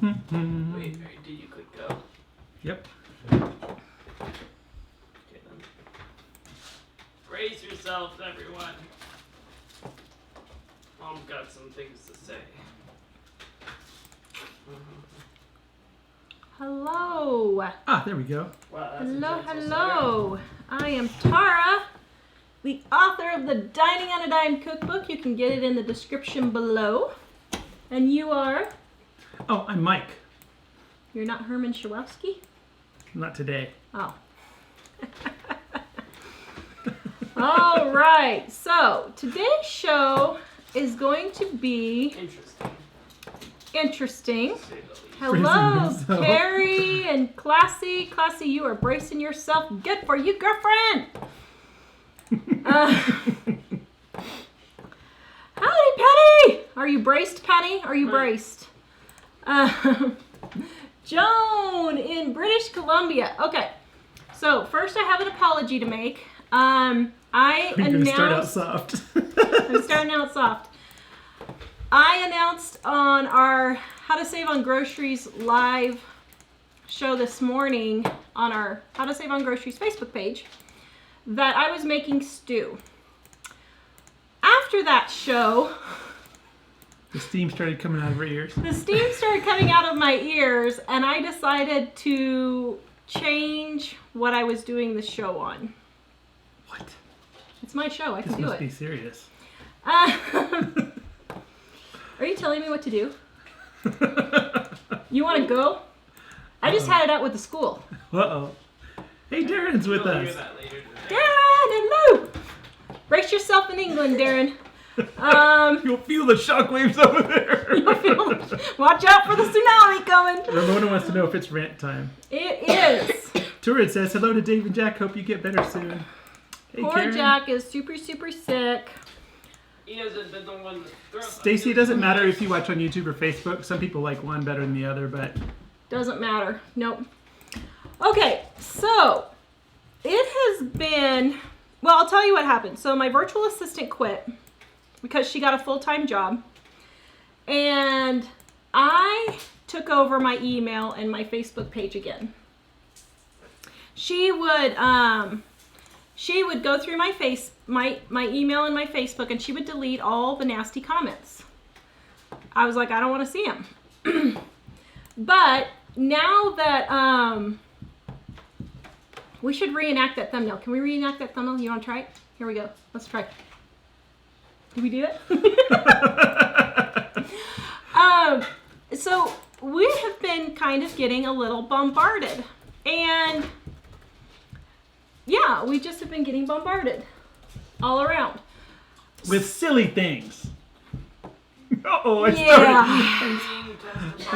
Wait, did you click go? Yep. Okay then. Brace yourselves, everyone. Mom's got some things to say. Hello. Ah, there we go. Wow, that's Hello. I am Tara, the author of the Dining on a Dime cookbook. You can get it in the description below. And you are? Oh, I'm Mike. You're not Herman Shawowski? Not today. Oh. All right. So today's show is going to be interesting. Hello, Carrie and Classy. Classy, you are bracing yourself. Good for you, girlfriend. Howdy, Penny. Are you braced, Penny? Are you braced? Joan in British Columbia. Okay, so first I have an apology to make. You're going to start out soft. I'm starting out soft. I announced on our How to Save on Groceries live show this morning on our How to Save on Groceries Facebook page that I was making stew. After that show, the steam started coming out of her ears. the steam started coming out of my ears, and I decided to change what I was doing the show on. What? It's my show. I can This do must it. be serious. Are you telling me what to do? You want to go? I just had it out with the school. Uh-oh. Hey, Darren's with You'll us. hear that later today. Darren, hello! Brace yourself in England, Darren. You'll feel the shockwaves over there. Watch out for the tsunami coming. Ramona wants to know if it's rant time. It is. Turin says, hello to Dave and Jack. Hope you get better soon. Hey, Poor Karen. Jack is super, super sick. He hasn't been the one to throw. Stacy, it doesn't matter if you watch on YouTube or Facebook. Some people like one better than the other, but... Doesn't matter. Nope. Okay, so it has been... Well, I'll tell you what happened. So my virtual assistant quit because she got a full-time job. And I took over my email and my Facebook page again. She would go through my email and my Facebook, and she would delete all the nasty comments. I was like, I don't want to see them. But now that we should reenact that thumbnail. Can we reenact that thumbnail? You want to try it? Here we go. Let's try. Did we do it? So we have been kind of getting a little bombarded. And yeah, we just have been getting bombarded all around. With silly things. Uh-oh, I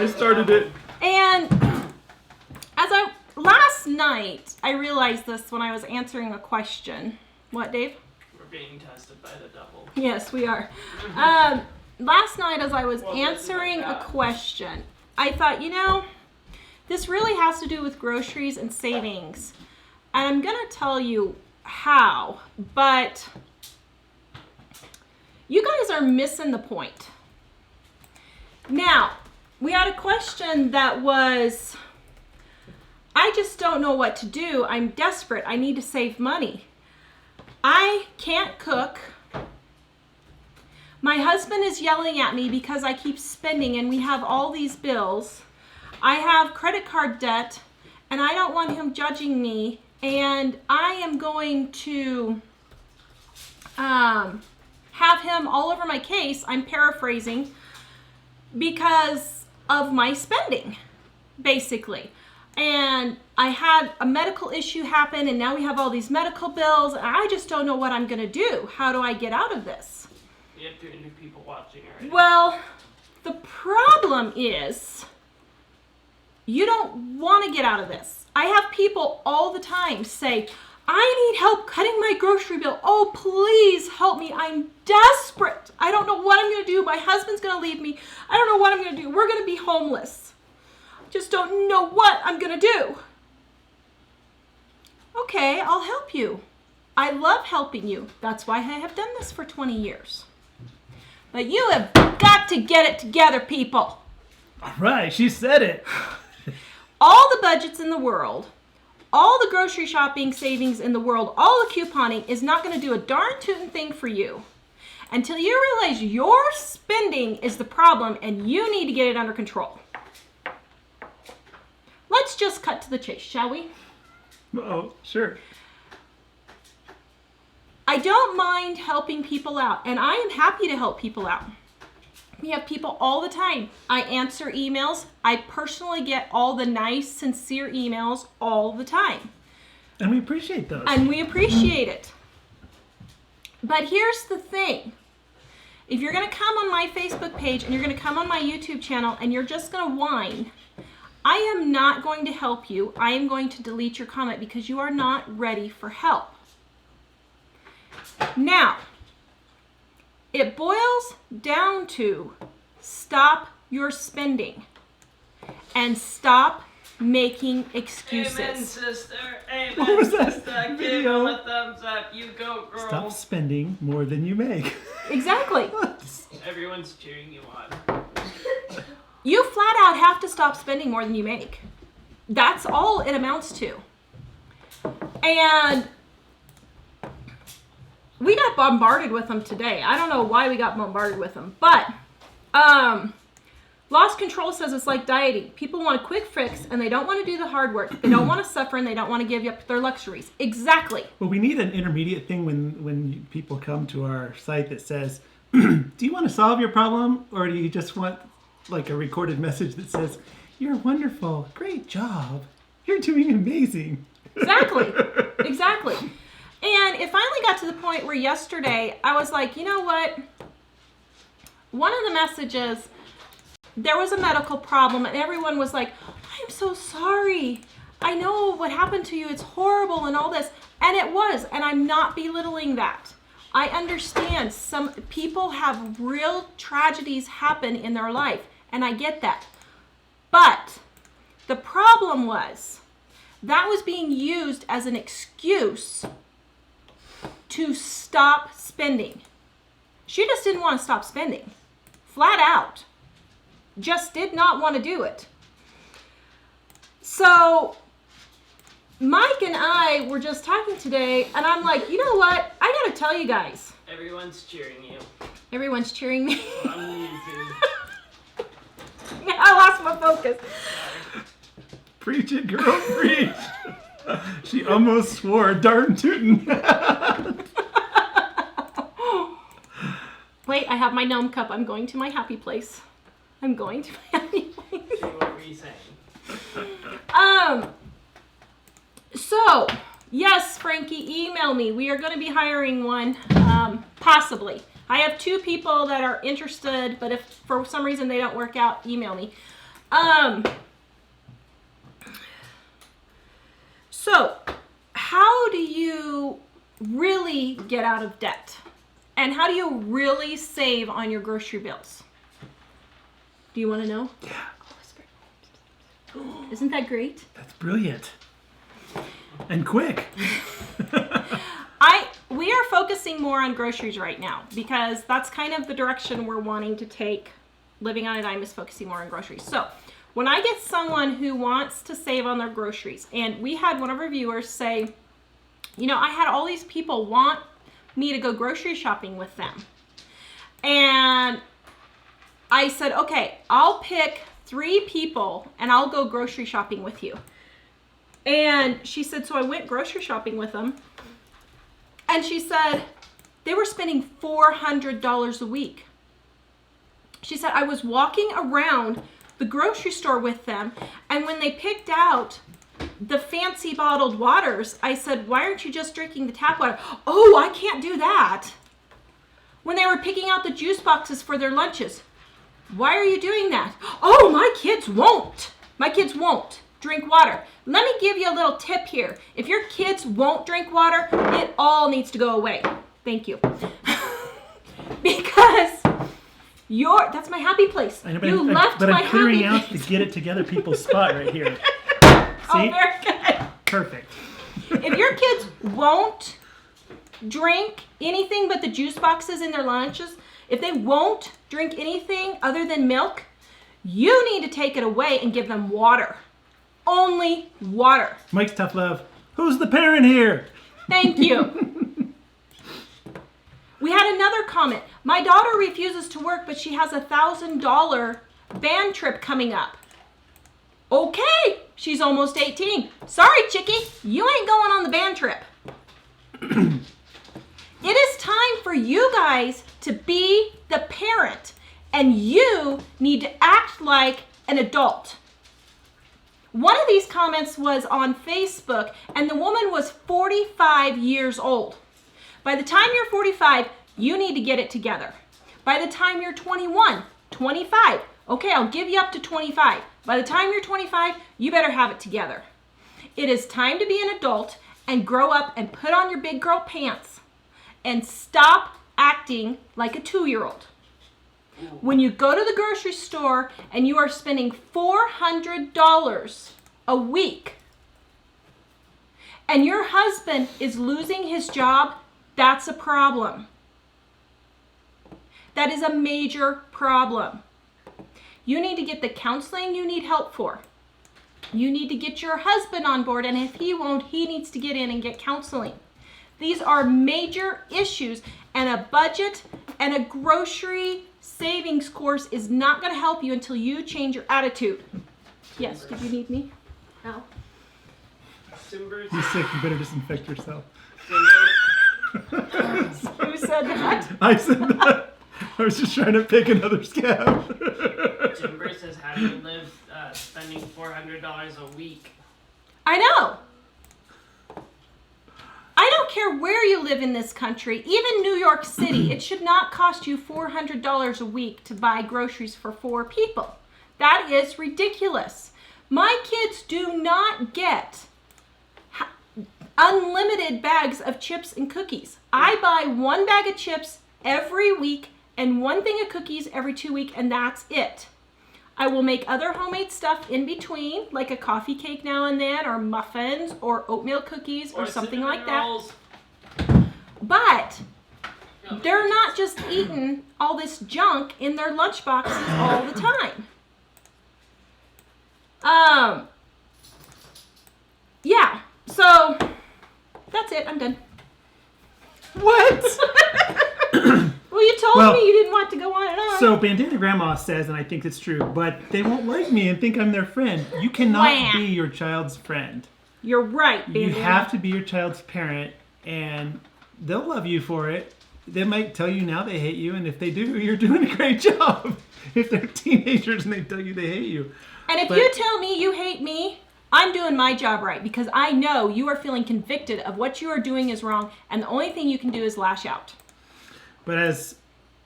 started it. And last night, I realized this when I was answering a question. What, Dave? We're being tested by the devil. Yes, we are. Last night, as I was answering a question, I thought, this really has to do with groceries and savings. And I'm going to tell you how, but you guys are missing the point. Now, we had a question that was, I just don't know what to do. I'm desperate. I need to save money. I can't cook. My husband is yelling at me because I keep spending and we have all these bills. I have credit card debt and I don't want him judging me. And I am going to have him all over my case. I'm paraphrasing because of my spending, basically. And I had a medical issue happen and now we have all these medical bills. And I just don't know what I'm going to do. How do I get out of this? You have 200 people watching already. Well, the problem is you don't want to get out of this. I have people all the time say, I need help cutting my grocery bill. Oh, please help me. I'm desperate. I don't know what I'm going to do. My husband's going to leave me. I don't know what I'm going to do. We're going to be homeless. Just don't know what I'm going to do. Okay, I'll help you. I love helping you. That's why I have done this for 20 years. But you have got to get it together, people. All right, she said it. All the budgets in the world, all the grocery shopping savings in the world, all the couponing is not going to do a darn tootin' thing for you until you realize your spending is the problem and you need to get it under control. Let's just cut to the chase, shall we? Oh, sure. I don't mind helping people out, and I am happy to help people out. We have people all the time. I answer emails. I personally get all the nice, sincere emails all the time. And we appreciate those. And we appreciate it. But here's the thing. If you're going to come on my Facebook page and you're going to come on my YouTube channel and you're just going to whine, I am not going to help you. I am going to delete your comment because you are not ready for help. Now, it boils down to stop your spending and stop making excuses. Amen, sister. Amen, What was that sister. Give video? him a thumbs up. You go, girl. Stop spending more than you make. Exactly. Everyone's cheering you on. You flat out have to stop spending more than you make. That's all it amounts to. And we got bombarded with them today. I don't know why we got bombarded with them, but Lost Control says it's like dieting. People want a quick fix and they don't want to do the hard work. They don't want to suffer and they don't want to give up their luxuries. Exactly. Well, we need an intermediate thing when people come to our site that says, do you want to solve your problem, or do you just want like a recorded message that says, you're wonderful, great job, you're doing amazing. Exactly. Exactly. And it finally got to the point where yesterday I was like, you know what? One of the messages, there was a medical problem and everyone was like, I'm so sorry. I know what happened to you. It's horrible and all this. And it was. And I'm not belittling that. I understand some people have real tragedies happen in their life. And I get that. But the problem was that was being used as an excuse to stop spending. She just didn't want to stop spending. Flat out. Just did not want to do it. So Mike and I were just talking today, and I'm like, you know what? I gotta tell you guys. Everyone's cheering you. Everyone's cheering me. On YouTube. I lost my focus. Preach it, girl, preach. She almost swore, darn tootin'. Wait, I have my gnome cup. I'm going to my happy place. I'm going to my happy place. See what were you saying? So, yes, Frankie, email me. We are going to be hiring one, possibly. I have 2 people that are interested, but if for some reason they don't work out, email me. So, how do you really get out of debt? And how do you really save on your grocery bills? Do you want to know? Yeah. Isn't that great? That's brilliant. And quick. We are focusing more on groceries right now because that's kind of the direction we're wanting to take. Living on a Dime is focusing more on groceries. So when I get someone who wants to save on their groceries, and we had one of our viewers say, you know, I had all these people want me to go grocery shopping with them. And I said, okay, I'll pick 3 people and I'll go grocery shopping with you. And she said, so I went grocery shopping with them. And she said, they were spending $400 a week. She said, I was walking around the grocery store with them, and when they picked out the fancy bottled waters, I said, why aren't you just drinking the tap water? Oh, I can't do that. When they were picking out the juice boxes for their lunches, why are you doing that? Oh, my kids won't. My kids won't drink water. Let me give you a little tip here. If your kids won't drink water, it all needs to go away. Thank you. Because that's my happy place. I know, You but left my I'm clearing happy out place. the get it together people's spot right here. Oh, See? very good. Perfect. If your kids won't drink anything but the juice boxes in their lunches, if they won't drink anything other than milk, You need to take it away and give them water. Only water. Mike's tough love. Who's the parent here? Thank you. We had another comment. My daughter refuses to work, but she has a $1,000 band trip coming up. Okay, she's almost 18. Sorry, chickie, you ain't going on the band trip. It is time for you guys to be the parent, and you need to act like an adult. One of these comments was on Facebook, and the woman was 45 years old. By the time you're 45, you need to get it together. By the time you're 21, 25, okay, I'll give you up to 25. By the time you're 25, you better have it together. It is time to be an adult and grow up and put on your big girl pants and stop acting like a 2-year-old. When you go to the grocery store and you are spending $400 a week and your husband is losing his job, that's a problem. That is a major problem. You need to get the counseling you need help for. You need to get your husband on board, and if he won't, he needs to get in and get counseling. These are major issues, and a budget and a grocery savings course is not going to help you until you change your attitude. Yes, did you need me? No. Timbers. You're sick. You better disinfect yourself. Who said that? I said that. I was just trying to pick another scab. Timber says, how do you live spending $400 a week? I know. I don't care where you live in this country, even New York City, it should not cost you $400 a week to buy groceries for 4 people. That is ridiculous. My kids do not get unlimited bags of chips and cookies. I buy 1 bag of chips every week and 1 thing of cookies every 2 weeks, and that's it. I will make other homemade stuff in between, like a coffee cake now and then, or muffins, or oatmeal cookies, or something like that. Rolls. But they're not just eating all this junk in their lunch boxes all the time. Yeah, so that's it. I'm done. What? Well, you told me you didn't want to go on and on. So Bandana Grandma says, and I think it's true, but they won't like me and think I'm their friend. You cannot be your child's friend. You're right, Bandana. You have to be your child's parent, and they'll love you for it. They might tell you now they hate you, and if they do, you're doing a great job. If they're teenagers and they tell you they hate you. And if you tell me you hate me, I'm doing my job right, because I know you are feeling convicted of what you are doing is wrong, and the only thing you can do is lash out. But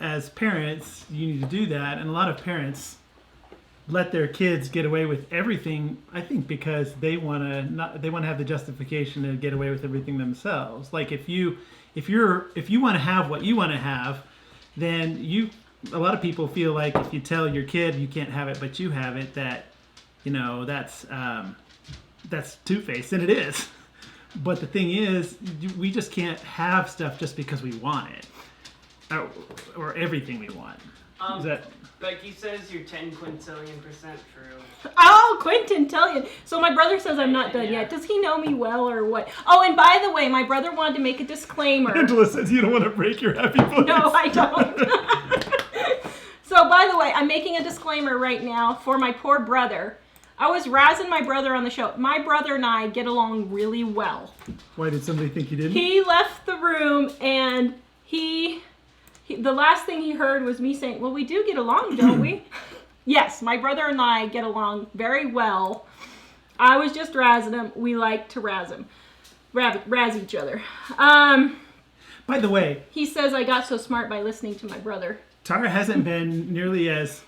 as parents, you need to do that, and a lot of parents let their kids get away with everything, I think, because they want to have the justification to get away with everything themselves. Like if you want to have what you want to have, then a lot of people feel like if you tell your kid you can't have it but you have it, that that's two-faced, and it is. But the thing is, we just can't have stuff just because we want it. Or everything we want. Becky says you're 10 quintillion% true. Oh, quintillion. So my brother says I'm not done yet. Does he know me well or what? Oh, and by the way, my brother wanted to make a disclaimer. Angela says you don't want to break your happy place. No, I don't. So by the way, I'm making a disclaimer right now for my poor brother. I was razzing my brother on the show. My brother and I get along really well. Why did somebody think you didn't? He left the room and the last thing he heard was me saying, well, we do get along, don't we? Yes, my brother and I get along very well. I was just razzing him. We like to razz each other. By the way, he says I got so smart by listening to my brother. Tara hasn't been nearly as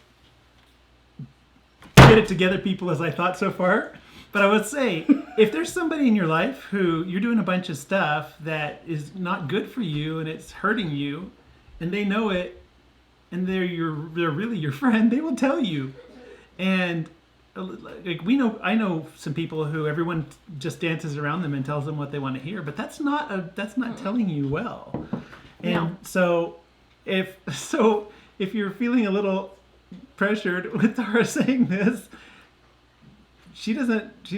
get it together people as I thought so far. But I would say, if there's somebody in your life who you're doing a bunch of stuff that is not good for you and it's hurting you, and they know it, and they're really your friend, they will tell you. And like I know some people who everyone just dances around them and tells them what they want to hear, but that's not telling you well. And so if you're feeling a little pressured with Tara saying this. She's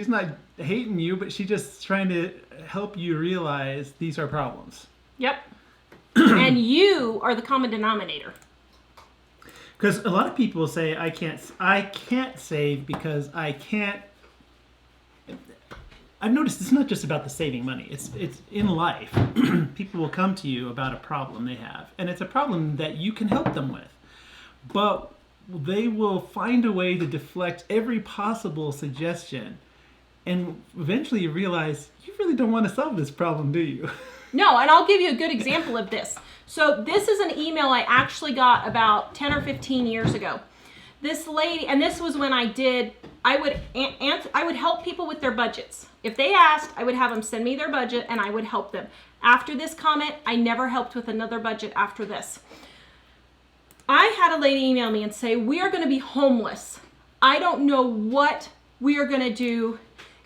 not hating you, but she's just trying to help you realize these are problems. Yep. And you are the common denominator. Because a lot of people say, I can't save because I can't. I've noticed it's not just about the saving money. It's in life. People will come to you about a problem they have, and it's a problem that you can help them with. But they will find a way to deflect every possible suggestion, and eventually you realize you really don't want to solve this problem, do you? No, and I'll give you a good example of this. So this is an email I actually got about 10 or 15 years ago. This lady, and this was when I would help people with their budgets. If they asked, I would have them send me their budget and I would help them. After this comment, I never helped with another budget after this. I had a lady email me and say, we are going to be homeless. I don't know what we are going to do.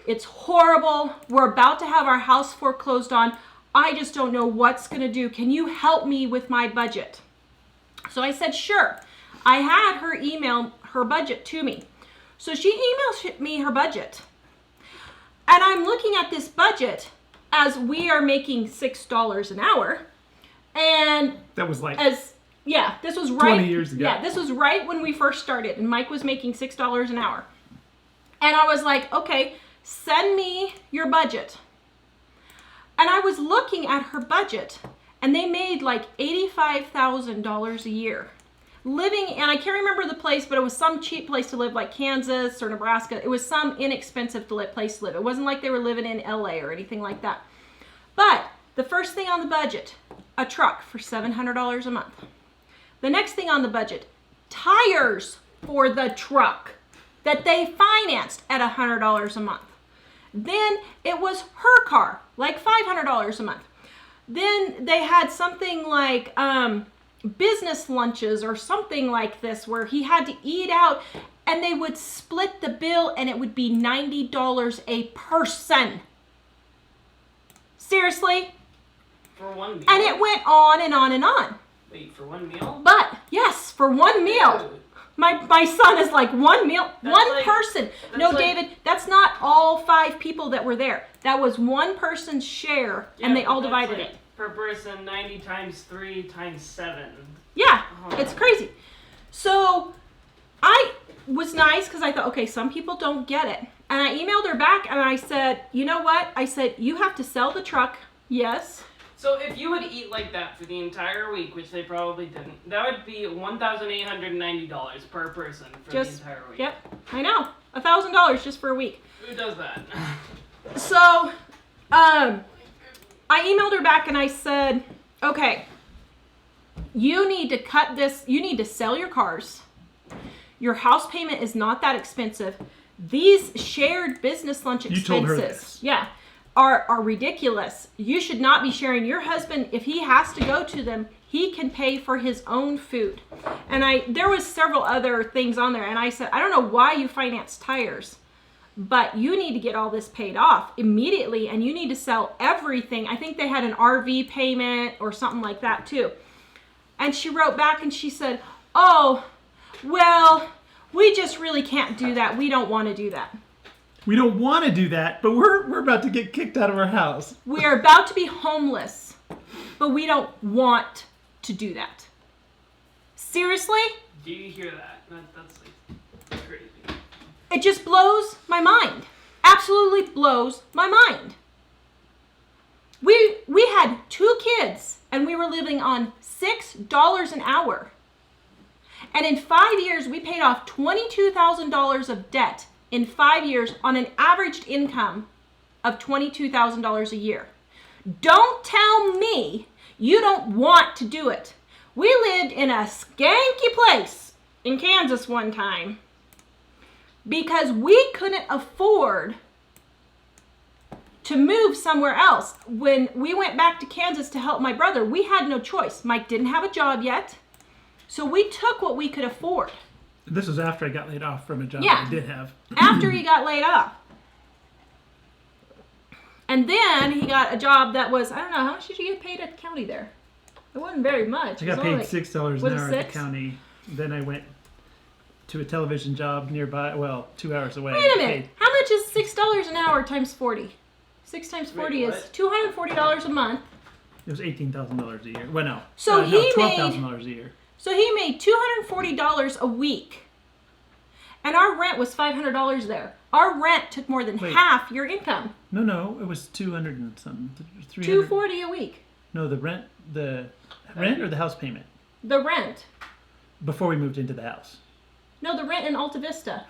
It's horrible. We're about to have our house foreclosed on. I just don't know what's going to do. Can you help me with my budget? So I said, sure. I had her email her budget to me. So she emails me her budget. And I'm looking at this budget as we are making $6 an hour. And that was like this was right 20 years ago. Yeah, this was right when we first started and Mike was making $6 an hour. And I was like, okay, send me your budget. And I was looking at her budget and they made like $85,000 a year. Living, and I can't remember the place, but it was some cheap place to live, like Kansas or Nebraska. It was some inexpensive place to live. It wasn't like they were living in LA or anything like that. But the first thing on the budget, a truck for $700 a month. The next thing on the budget, tires for the truck that they financed at $100 a month. Then it was her car, like $500 a month. Then they had something like business lunches or something like this where he had to eat out and they would split the bill and it would be $90 a person. Seriously? For one meal? And it went on and on and on. Wait, for one meal? But, yes, for one meal. Dude. My son is like, one meal, one like- person. No, like- David, that's not all 5 people that were there. That was one person's share, and they but all that's divided like it. Per person, 90 times 3 times 7. Yeah, Oh. it's crazy. So I was nice because I thought, okay, some people don't get it. And I emailed her back and I said, you know what? I said, you have to sell the truck. Yes. So if you would eat like that for the entire week, which they probably didn't, that would be $1,890 per person for the entire week. Yep, I know. $1,000 just for a week. Who does that? So, I emailed her back and I said, okay, you need to cut this, you need to sell your cars. Your house payment is not that expensive. These shared business lunch expenses, You told her this. Yeah, are ridiculous. You should not be sharing. Your husband, if he has to go to them, he can pay for his own food. And there was several other things on there. And I said, I don't know why you finance tires, but you need to get all this paid off immediately and you need to sell everything. I think they had an RV payment or something like that too. And she wrote back and she said, oh, well, we just really can't do that. We don't want to do that. We don't want to do that, but we're about to get kicked out of our house. We are about to be homeless, but we don't want to do that. Seriously? Do you hear that? That's like crazy. It just blows my mind. Absolutely blows my mind. We had 2 kids and we were living on $6 an hour. And in 5 years, we paid off $22,000 of debt in 5 years on an averaged income of $22,000 a year. Don't tell me you don't want to do it. We lived in a skanky place in Kansas one time because we couldn't afford to move somewhere else. When we went back to Kansas to help my brother, we had no choice. Mike didn't have a job yet, so we took what we could afford. This was after I got laid off from a job Yeah. that I did have. After he got laid off. And then he got a job that was, I don't know, how much did you get paid at the county there? It wasn't very much. I It got was paid only $6 was an it hour at the 6? county. Then I went to a television job nearby, well, 2 hours away. Wait a minute. How much is $6 an hour times 40? 6 times 40 is $240 a month. It was $18,000 a year. Well, no. So no, $12,000 a year. So he made $240 a week. And our rent was $500 there. Our rent took more than half your income. No, it was 200 and something. $240 a week. No, the rent or the house payment? The rent. Before we moved into the house. No, the rent in Alta Vista.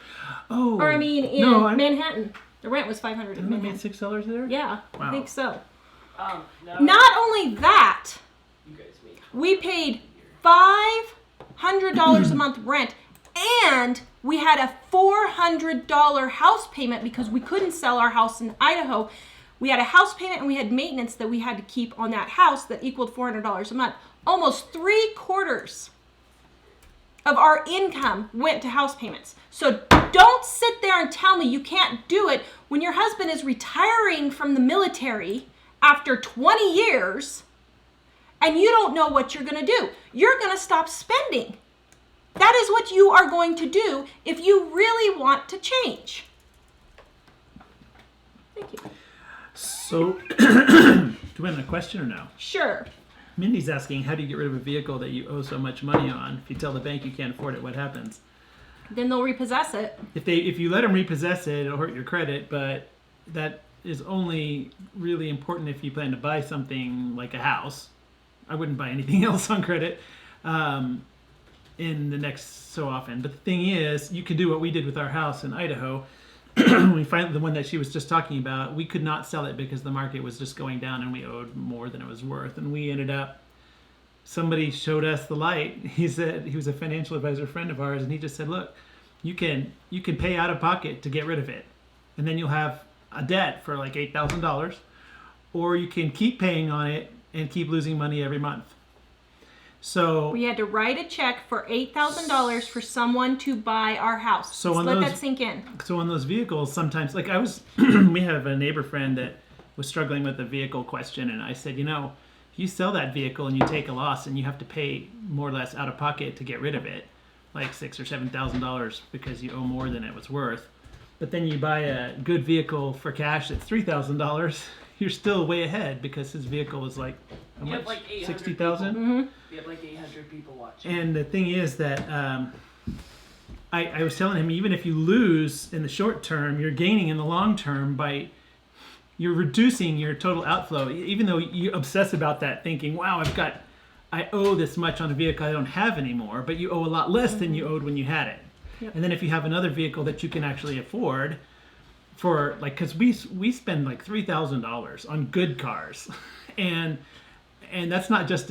Oh. Or I mean in Manhattan. The rent was $500 in Didn't we made $6 there? Yeah, wow. I think so. No. Not only that, You guys made we paid $500 a month rent, and we had a $400 house payment because we couldn't sell our house in Idaho. We had a house payment and we had maintenance that we had to keep on that house that equaled $400 a month. Almost 3/4 of our income went to house payments. So don't sit there and tell me you can't do it when your husband is retiring from the military after 20 years and you don't know what you're going to do. You're going to stop spending. That is what you are going to do if you really want to change. Thank you. So, do we have a question or no? Sure. Mindy's asking, how do you get rid of a vehicle that you owe so much money on? If you tell the bank you can't afford it, what happens? Then they'll repossess it. If you let them repossess it, it'll hurt your credit, but that is only really important if you plan to buy something like a house. I wouldn't buy anything else on credit in the next so often. But the thing is, you can do what we did with our house in Idaho. We finally, the one that she was just talking about, we could not sell it because the market was just going down and we owed more than it was worth. And we ended up, somebody showed us the light. He said, he was a financial advisor friend of ours, and he just said, look, you can pay out of pocket to get rid of it. And then you'll have a debt for like $8,000, or you can keep paying on it and keep losing money every month. So we had to write a check for $8,000 for someone to buy our house. So let that sink in. So on those vehicles, sometimes, like we have a neighbor friend that was struggling with the vehicle question, and I said, if you sell that vehicle and you take a loss and you have to pay more or less out of pocket to get rid of it, like $6,000 or $7,000 because you owe more than it was worth, but then you buy a good vehicle for cash that's $3,000, you're still way ahead because his vehicle was like, how much? Like 60,000. Mm-hmm. We have like 800 people watching. And the thing is that I was telling him, even if you lose in the short term, you're gaining in the long term you're reducing your total outflow. Even though you obsess about that, thinking, wow, I owe this much on a vehicle I don't have anymore, but you owe a lot less than you owed when you had it. Yep. And then if you have another vehicle that you can actually afford, for like, because we spend like $3,000 on good cars, and that's not just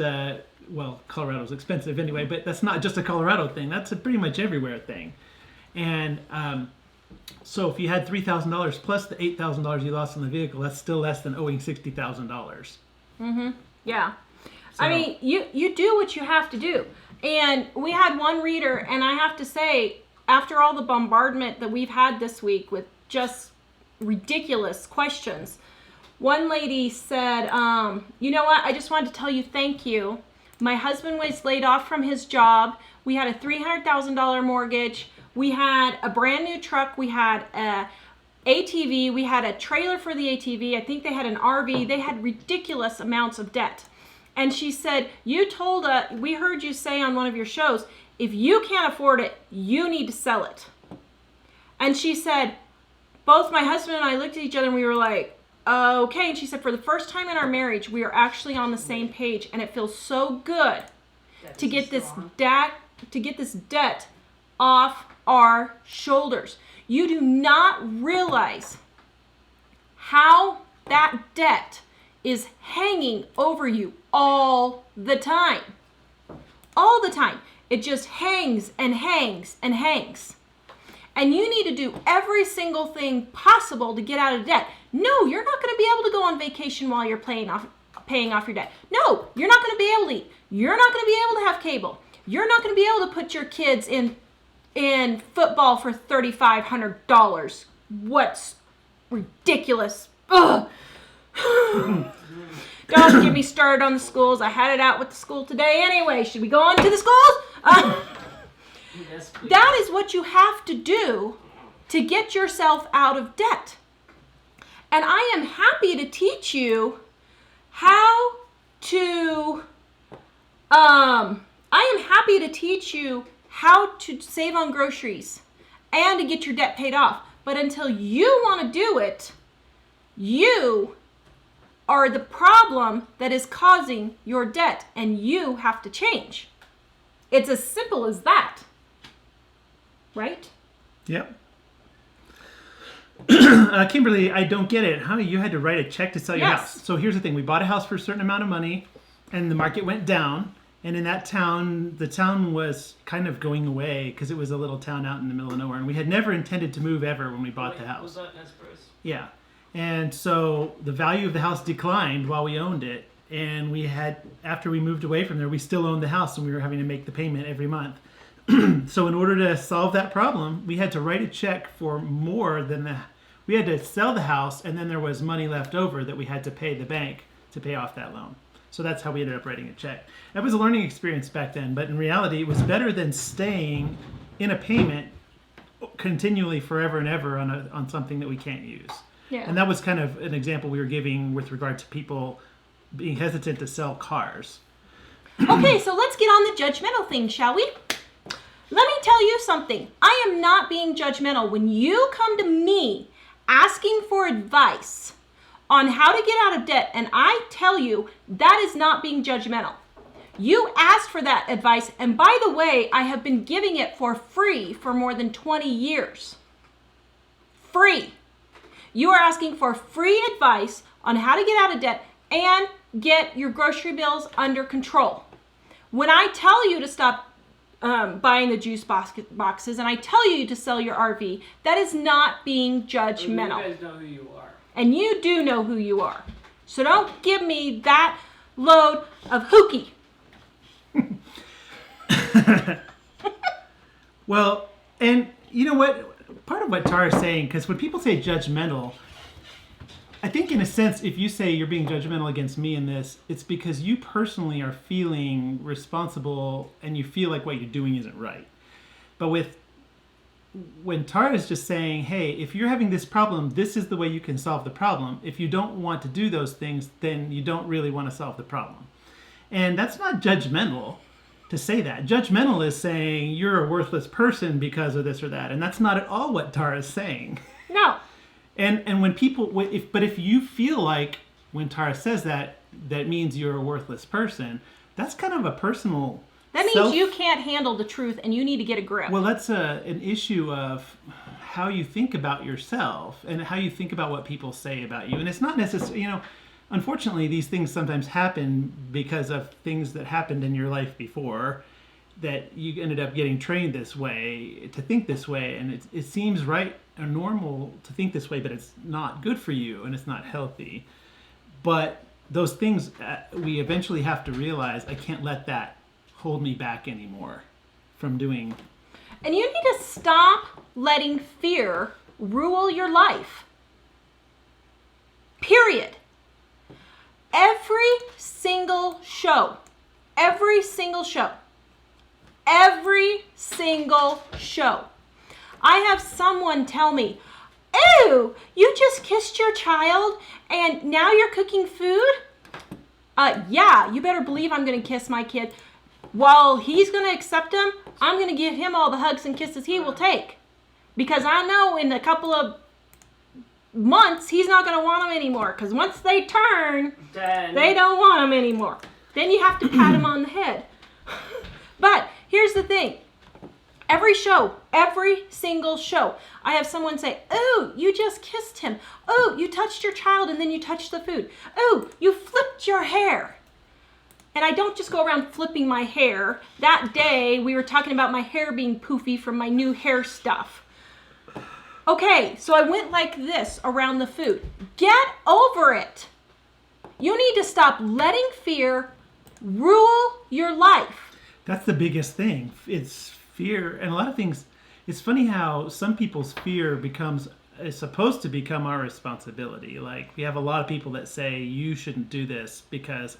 Colorado's expensive anyway, but that's not just a Colorado thing. That's a pretty much everywhere thing. And so if you had $3,000 plus the $8,000 you lost on the vehicle, that's still less than owing $60,000. Mm-hmm. Yeah. So, I mean, you do what you have to do. And we had one reader, and I have to say, after all the bombardment that we've had this week with just ridiculous questions, one lady said, you know what, I just wanted to tell you thank you. My husband was laid off from his job. We had a $300,000 mortgage. We had a brand new truck. We had a ATV. We had a trailer for the ATV. I think they had an RV. They had ridiculous amounts of debt. And she said, we heard you say on one of your shows, if you can't afford it, you need to sell it. And she said, both my husband and I looked at each other and we were like, okay. And she said, for the first time in our marriage, we are actually on the same page, and it feels so good to get this debt off our shoulders. You do not realize how that debt is hanging over you all the time. All the time. It just hangs and hangs and hangs. And you need to do every single thing possible to get out of debt. No, you're not going to be able to go on vacation while you're paying off your debt. No, you're not going to be able to eat. You're not going to be able to have cable. You're not going to be able to put your kids in football for $3,500. What's ridiculous. Ugh. Don't get me started on the schools. I had it out with the school today anyway. Should we go on to the schools? Yes, please. That is what you have to do to get yourself out of debt. And I am happy to teach you how to save on groceries and to get your debt paid off. But until you want to do it, you are the problem that is causing your debt, and you have to change. It's as simple as that. Right? Yep. Kimberly, I don't get it. How you had to write a check to sell your house? So here's the thing. We bought a house for a certain amount of money, and the market went down. And in that town, the town was kind of going away because it was a little town out in the middle of nowhere. And we had never intended to move ever when we bought the house. Was that Nespresso? Yeah. And so the value of the house declined while we owned it. And we had, after we moved away from there, we still owned the house and we were having to make the payment every month. So in order to solve that problem, we had to write a check for more than we had to sell the house, and then there was money left over that we had to pay the bank to pay off that loan. So that's how we ended up writing a check. That was a learning experience back then, but in reality, it was better than staying in a payment continually forever and ever on something that we can't use. Yeah. And that was kind of an example we were giving with regard to people being hesitant to sell cars. Okay, so let's get on the judgmental thing, shall we? Let me tell you something. I am not being judgmental. When you come to me asking for advice on how to get out of debt, and I tell you that is not being judgmental. You asked for that advice, and by the way, I have been giving it for free for more than 20 years. Free. You are asking for free advice on how to get out of debt and get your grocery bills under control. When I tell you to stop buying the juice boxes and I tell you to sell your RV, that is not being judgmental. You guys know who you are. And you do know who you are. So don't give me that load of hooky. Well, and you know what? Part of what Tara's saying, because when people say judgmental, I think in a sense, if you say you're being judgmental against me in this, it's because you personally are feeling responsible and you feel like what you're doing isn't right. But when Tara is just saying, hey, if you're having this problem, this is the way you can solve the problem. If you don't want to do those things, then you don't really want to solve the problem. And that's not judgmental to say that. Judgmental is saying you're a worthless person because of this or that. And that's not at all what Tara is saying. No. And when people, if you feel like when Tara says that, that means you're a worthless person, that's kind of a personal. That means you can't handle the truth and you need to get a grip. Well, that's an issue of how you think about yourself and how you think about what people say about you. And it's not necessarily, unfortunately, these things sometimes happen because of things that happened in your life before that you ended up getting trained this way, to think this way. And it seems right or normal to think this way, but it's not good for you and it's not healthy. But those things, we eventually have to realize, I can't let that hold me back anymore from doing. And you need to stop letting fear rule your life. Period. Every single show, I have someone tell me, "Oh, you just kissed your child and now you're cooking food?" Yeah, you better believe I'm going to kiss my kid. While he's going to accept him, I'm going to give him all the hugs and kisses he will take. Because I know in a couple of months, he's not going to want them anymore. Because once they turn, they don't want them anymore. Then you have to pat him on the head. But here's the thing. Every single show, I have someone say, "Oh, you just kissed him. Oh, you touched your child and then you touched the food. Oh, you flipped your hair." And I don't just go around flipping my hair. That day, we were talking about my hair being poofy from my new hair stuff. Okay, so I went like this around the food. Get over it. You need to stop letting fear rule your life. That's the biggest thing. It's fear. And a lot of things, it's funny how some people's fear is supposed to become our responsibility. Like, we have a lot of people that say, you shouldn't do this because,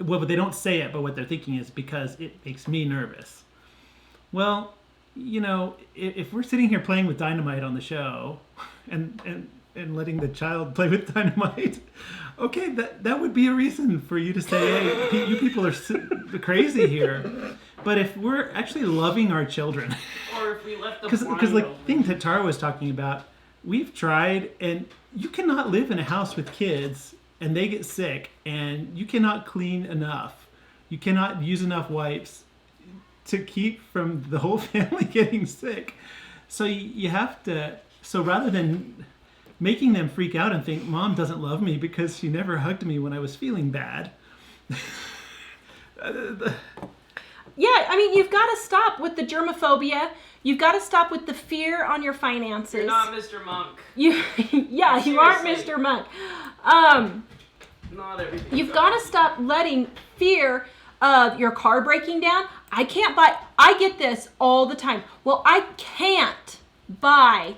well, they don't say it, but what they're thinking is because it makes me nervous. Well, if we're sitting here playing with dynamite on the show, and letting the child play with dynamite, okay, that would be a reason for you to say, hey, you people are crazy here. But if we're actually loving our children, or if we left the because like thing that Tara was talking about, we've tried, and you cannot live in a house with kids and they get sick, and you cannot clean enough, you cannot use enough wipes to keep from the whole family getting sick. So you have to. So rather than making them freak out and think Mom doesn't love me because she never hugged me when I was feeling bad. Yeah, I mean, you've got to stop with the germophobia. You've got to stop with the fear on your finances. You're not Mr. Monk. You aren't Mr. Monk. Not everything. You've got to stop letting fear of your car breaking down. I can't buy. I get this all the time. Well, I can't buy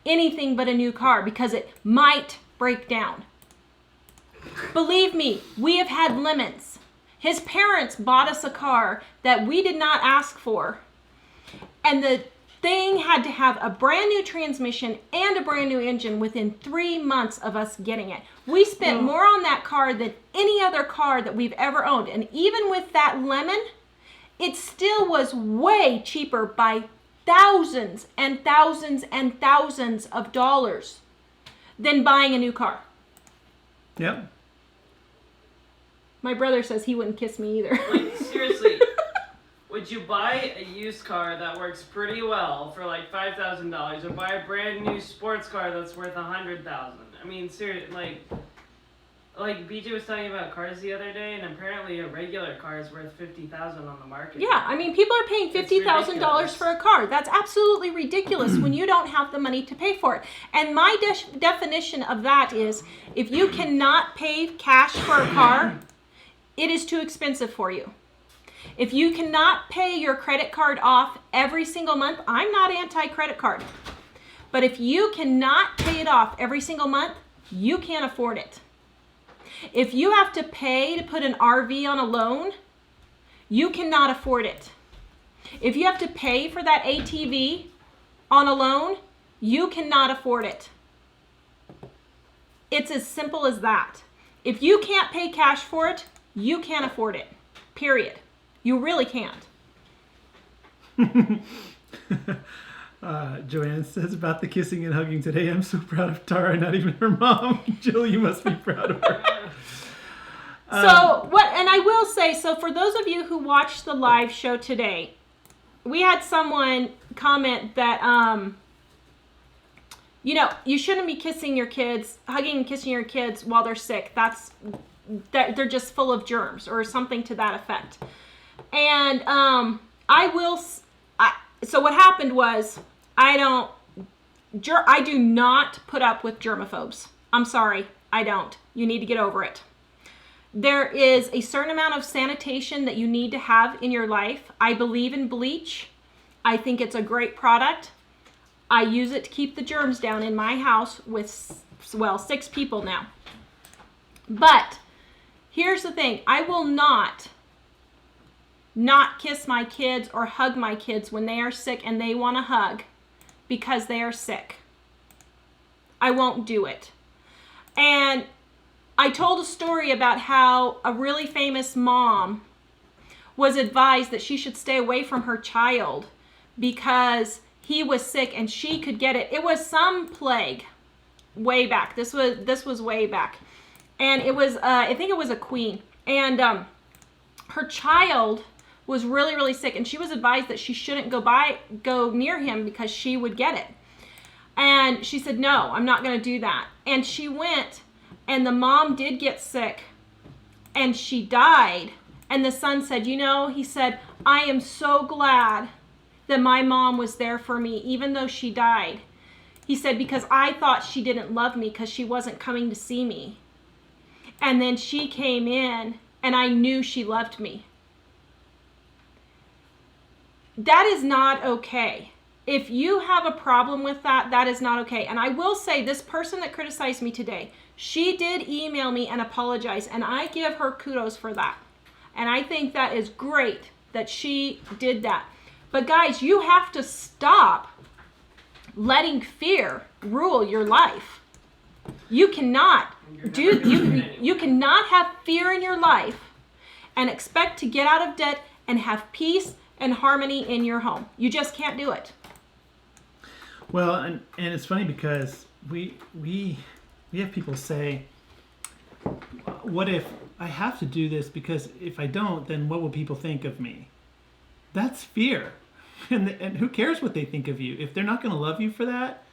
anything but a new car because it might break down. Believe me, we have had lemons. His parents bought us a car that we did not ask for. And the thing had to have a brand new transmission and a brand new engine within 3 months of us getting it. We spent more on that car than any other car that we've ever owned. And even with that lemon, it still was way cheaper by thousands and thousands and thousands of dollars than buying a new car. Yep. My brother says he wouldn't kiss me either. Like, seriously, would you buy a used car that works pretty well for like $5,000 or buy a brand new sports car that's worth $100,000? I mean, seriously, like BJ was talking about cars the other day, and apparently a regular car is worth $50,000 on the market. Yeah, I mean, people are paying $50,000 for a car. That's absolutely ridiculous when you don't have the money to pay for it. And my definition of that is, if you cannot pay cash for a car, it is too expensive for you. If you cannot pay your credit card off every single month, I'm not anti-credit card. But if you cannot pay it off every single month, you can't afford it. If you have to pay to put an RV on a loan, you cannot afford it. If you have to pay for that ATV on a loan, you cannot afford it. It's as simple as that. If you can't pay cash for it, you can't afford it. Period. You really can't. Joanne says about the kissing and hugging today, I'm so proud of Tara, not even her mom. Jill, you must be proud of her. And I will say, so for those of you who watched the live show today, we had someone comment that, you shouldn't be kissing your kids, hugging and kissing your kids while they're sick. That they're just full of germs or something to that effect. And so what happened was, I do not put up with germaphobes. I'm sorry, I don't. You need to get over it. There is a certain amount of sanitation that you need to have in your life. I believe in bleach. I think it's a great product. I use it to keep the germs down in my house with, 6 people now. But here's the thing. I will not kiss my kids or hug my kids when they are sick and they want a hug because they are sick. I won't do it. And I told a story about how a really famous mom was advised that she should stay away from her child because he was sick and she could get it. It was some plague way back. This was way back. And it was, I think it was a queen. And her child was really, really sick. And she was advised that she shouldn't go near him because she would get it. And she said, no, I'm not going to do that. And she went, and the mom did get sick. And she died. And the son said, he said, I am so glad that my mom was there for me, even though she died. He said, because I thought she didn't love me because she wasn't coming to see me. And then she came in, and I knew she loved me. That is not okay. If you have a problem with that, that is not okay. And I will say, this person that criticized me today, she did email me and apologize, and I give her kudos for that. And I think that is great that she did that. But guys, you have to stop letting fear rule your life. You cannot you cannot have fear in your life and expect to get out of debt and have peace and harmony in your home. You just can't do it. Well, and it's funny because we have people say, what if I have to do this because if I don't, then what will people think of me? That's fear. And who cares what they think of you? If they're not going to love you for that,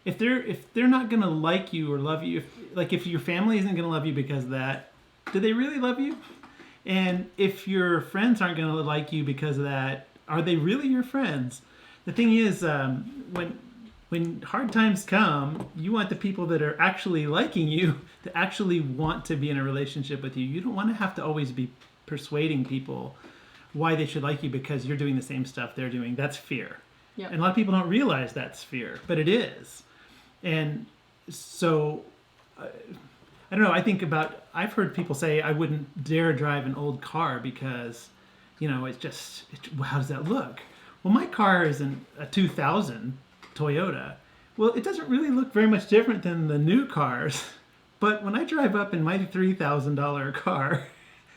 if they're not going to like you or love you, if your family isn't going to love you because of that, do they really love you? And if your friends aren't going to like you because of that, are they really your friends? The thing is, when hard times come, you want the people that are actually liking you to actually want to be in a relationship with you. You don't want to have to always be persuading people why they should like you because you're doing the same stuff they're doing. That's fear. Yep. And a lot of people don't realize that's fear, but it is. And so, I don't know, I've heard people say I wouldn't dare drive an old car because, how does that look? Well, my car is a 2000 Toyota. Well, it doesn't really look very much different than the new cars. But when I drive up in my $3,000 car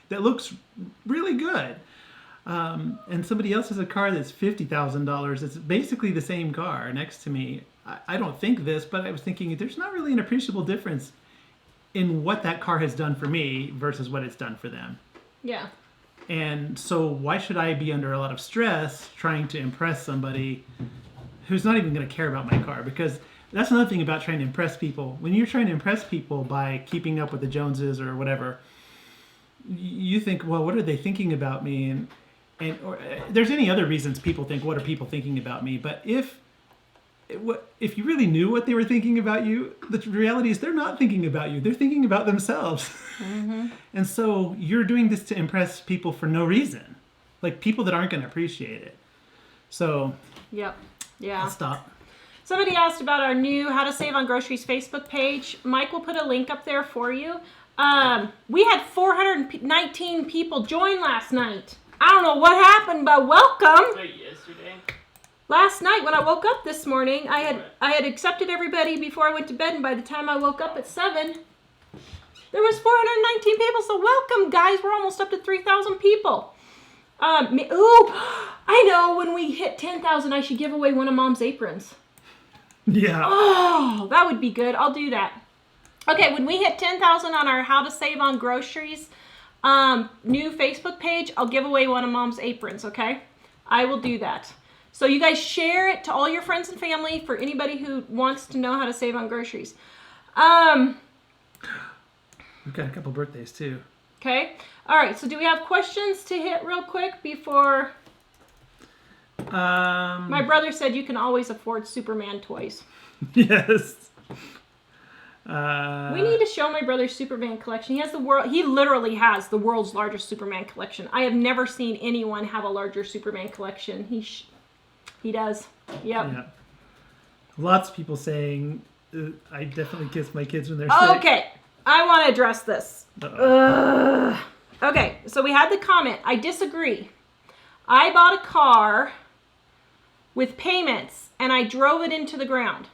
that looks really good, and somebody else has a car that's $50,000, it's basically the same car next to me. I don't think this, but I was thinking there's not really an appreciable difference in what that car has done for me versus what it's done for them. Yeah. And so why should I be under a lot of stress trying to impress somebody who's not even going to care about my car? Because that's another thing about trying to impress people. When you're trying to impress people by keeping up with the Joneses or whatever, you think, well, what are they thinking about me? Or there's any other reasons people think, what are people thinking about me? But if you really knew what they were thinking about you, the reality is they're not thinking about you. They're thinking about themselves. Mm-hmm. And so you're doing this to impress people for no reason. Like people that aren't going to appreciate it. So, yep. Yeah. I'll stop. Somebody asked about our new How to Save on Groceries Facebook page. Mike will put a link up there for you. We had 419 people join last night. I don't know what happened, but welcome. Wait, yesterday? Last night when I woke up this morning, I had accepted everybody before I went to bed, and by the time I woke up at 7, there was 419 people. So welcome, guys. We're almost up to 3,000 people. I know. When we hit 10,000, I should give away one of Mom's aprons. Yeah. Oh, that would be good. I'll do that. Okay, when we hit 10,000 on our How to Save on Groceries new Facebook page, I'll give away one of Mom's aprons, okay? I will do that. So you guys share it to all your friends and family for anybody who wants to know how to save on groceries. We've got a couple birthdays too. Okay. All right. So do we have questions to hit real quick before? My brother said you can always afford Superman toys. Yes. We need to show my brother's Superman collection. He literally has the world's largest Superman collection. I have never seen anyone have a larger Superman collection. He does. Yep. Yeah. Lots of people saying, I definitely kiss my kids when they're sick. Okay. I want to address this. Okay. So we had the comment. I disagree. I bought a car with payments and I drove it into the ground.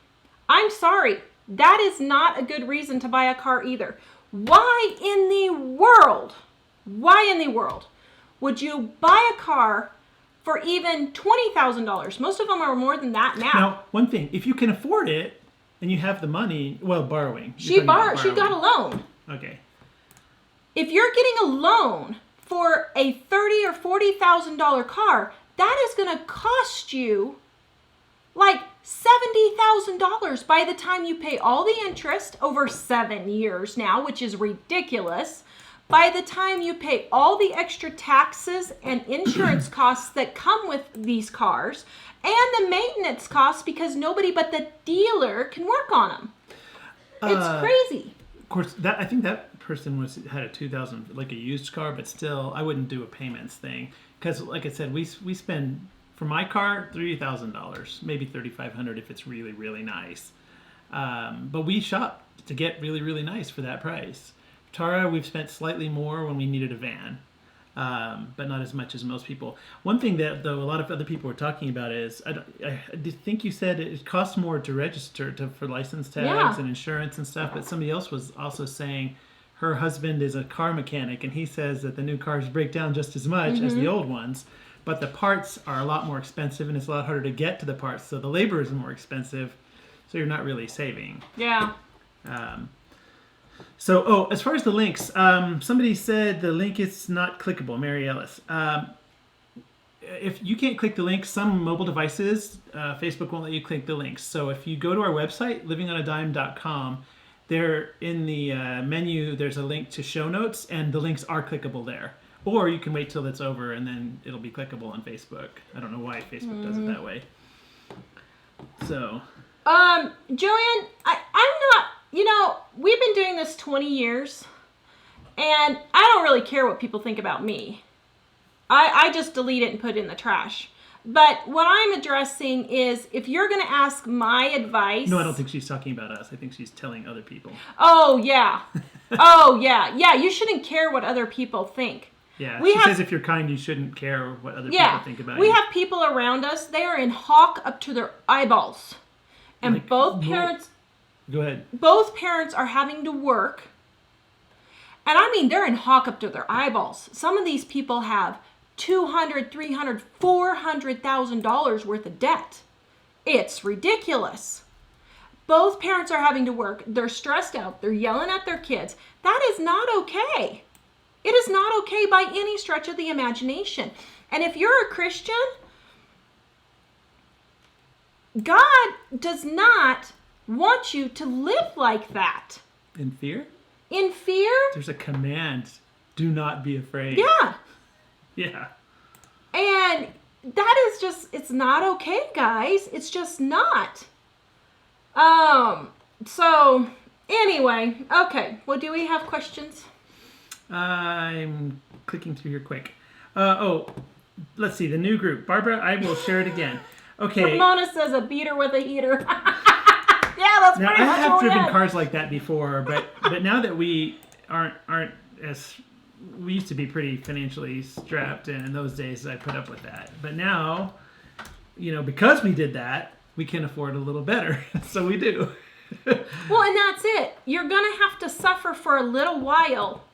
I'm sorry. That is not a good reason to buy a car either. Why in the world would you buy a car for even $20,000? Most of them are more than that now. Now, one thing, if you can afford it and you have the money, well, borrowing. She got a loan. Okay. If you're getting a loan for a $30,000 or $40,000 car, that is going to cost you like $70,000 by the time you pay all the interest over 7 years now, which is ridiculous. By the time you pay all the extra taxes and insurance costs that come with these cars, and the maintenance costs because nobody but the dealer can work on them. It's crazy. Of course, I think that person had a 2000, like a used car, but still, I wouldn't do a payments thing because, like I said, we spend for my car $3,000, maybe $3,500 if it's really, really nice. But we shop to get really, really nice for that price. Tara, we've spent slightly more when we needed a van. but not as much as most people. One thing that, though, a lot of other people were talking about is, I think you said it costs more to register for license tags and insurance and stuff, but somebody else was also saying her husband is a car mechanic, and he says that the new cars break down just as much as the old ones, but the parts are a lot more expensive, and it's a lot harder to get to the parts, so the labor is more expensive, so you're not really saving. Yeah. As far as the links, somebody said the link is not clickable, Mary Ellis. If you can't click the link, some mobile devices, Facebook won't let you click the links. So if you go to our website, livingonadime.com, there in the menu, there's a link to show notes, and the links are clickable there. Or you can wait till it's over, and then it'll be clickable on Facebook. I don't know why Facebook does it that way. So... Joanne, I'm not, we've been doing this 20 years, and I don't really care what people think about me. I just delete it and put it in the trash. But what I'm addressing is, if you're going to ask my advice... No, I don't think she's talking about us. I think she's telling other people. Oh, yeah. Oh, yeah. Yeah, you shouldn't care what other people think. Yeah, she says if you're kind, you shouldn't care what other people think about you. We have people around us, they are in hawk up to their eyeballs. And both parents... Go ahead. Both parents are having to work. And I mean, they're in hawk up to their eyeballs. Some of these people have $200,000, $300,000, $400,000 worth of debt. It's ridiculous. Both parents are having to work. They're stressed out. They're yelling at their kids. That is not okay. It is not okay by any stretch of the imagination. And if you're a Christian... God does not want you to live like that. In fear? In fear? There's a command. Do not be afraid. Yeah. Yeah. And that is just, it's not okay, guys. It's just not. So, anyway. Okay. Well, do we have questions? I'm clicking through here quick. Let's see. The new group. Barbara, I will share it again. Okay. Mona says a beater with a heater. Yeah, that's now, pretty much I have what we driven had. cars like that before, but now that we aren't as we used to be pretty financially strapped, and in those days I put up with that. But now, because we did that, we can afford a little better, so we do. Well, and that's it. You're gonna have to suffer for a little while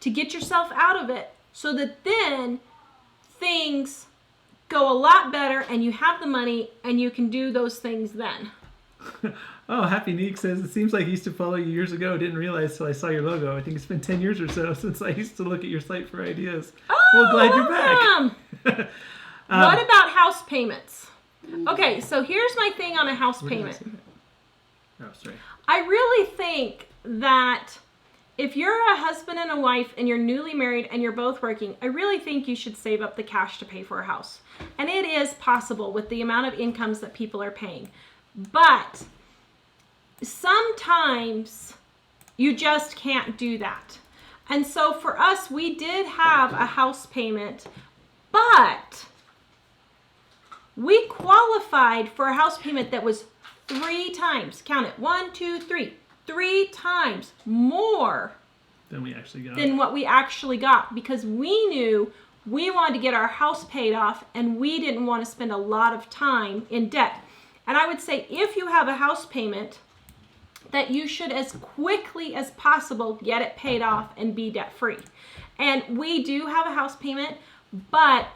to get yourself out of it, so that then things go a lot better, and you have the money, and you can do those things then. Oh, Happy Neek says, it seems like I used to follow you years ago. Didn't realize till I saw your logo. I think it's been 10 years or so since I used to look at your site for ideas. Oh, well, glad you're back. What about house payments? Okay, so here's my thing on a house payment. Oh, sorry. I really think that if you're a husband and a wife and you're newly married and you're both working, I really think you should save up the cash to pay for a house. And it is possible with the amount of incomes that people are paying. But sometimes you just can't do that. And so for us, we did have a house payment, but we qualified for a house payment that was 3 times, count it, 1, 2, 3, 3 times more than we actually got. Than what we actually got, because we knew we wanted to get our house paid off and we didn't want to spend a lot of time in debt. And I would say if you have a house payment, that you should as quickly as possible get it paid off and be debt free. And we do have a house payment, but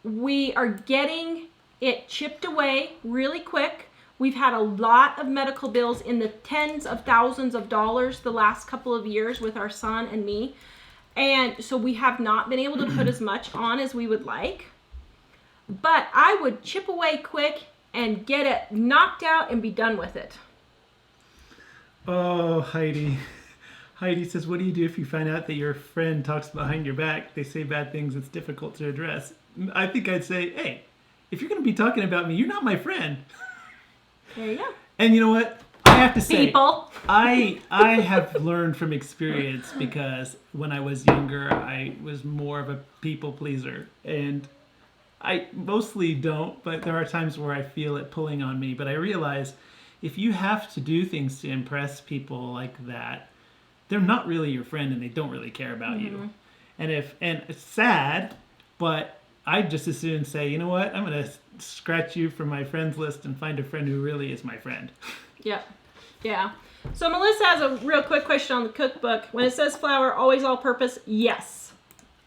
we are getting it chipped away really quick. We've had a lot of medical bills in the tens of thousands of dollars the last couple of years with our son and me. And so we have not been able to put as much on as we would like. But I would chip away quick and get it knocked out and be done with it. Oh, Heidi. Heidi says, what do you do if you find out that your friend talks behind your back? They say bad things, it's difficult to address. I think I'd say, hey, if you're going to be talking about me, you're not my friend. There you go. And you know what? I have to say, people. I have learned from experience, because when I was younger, I was more of a people pleaser. And I mostly don't, but there are times where I feel it pulling on me. But I realize if you have to do things to impress people like that, they're not really your friend and they don't really care about you. And it's sad, but I'd just as soon say, you know what, I'm going to scratch you from my friends list and find a friend who really is my friend. Yeah. Yeah. So Melissa has a real quick question on the cookbook. When it says flour, always all-purpose, yes.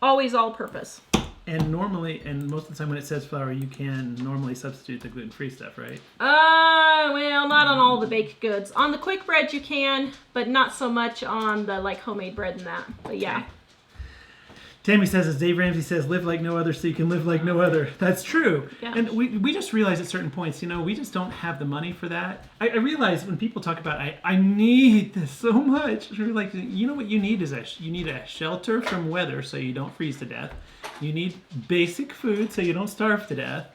Always all-purpose. And normally, and most of the time when it says flour, you can normally substitute the gluten-free stuff, right? Well, not on all the baked goods. On the quick bread you can, but not so much on the like homemade bread and that. But yeah. Okay. Tammy says, as Dave Ramsey says, live like no other so you can live like no other. That's true. Yeah. And we just realize at certain points, we just don't have the money for that. I realize when people talk about, I need this so much. We're like, you know what you need is you need a shelter from weather so you don't freeze to death. You need basic food so you don't starve to death.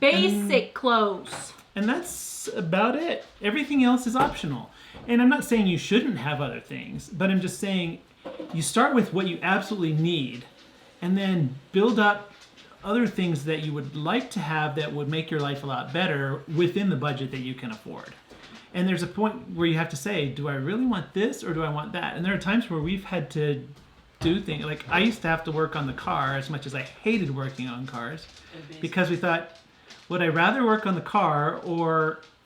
Basic clothes. And that's about it. Everything else is optional. And I'm not saying you shouldn't have other things, but I'm just saying you start with what you absolutely need. And then build up other things that you would like to have that would make your life a lot better within the budget that you can afford. And there's a point where you have to say, do I really want this or do I want that? And there are times where we've had to do things. Like I used to have to work on the car as much as I hated working on cars because we thought, would I rather work on the car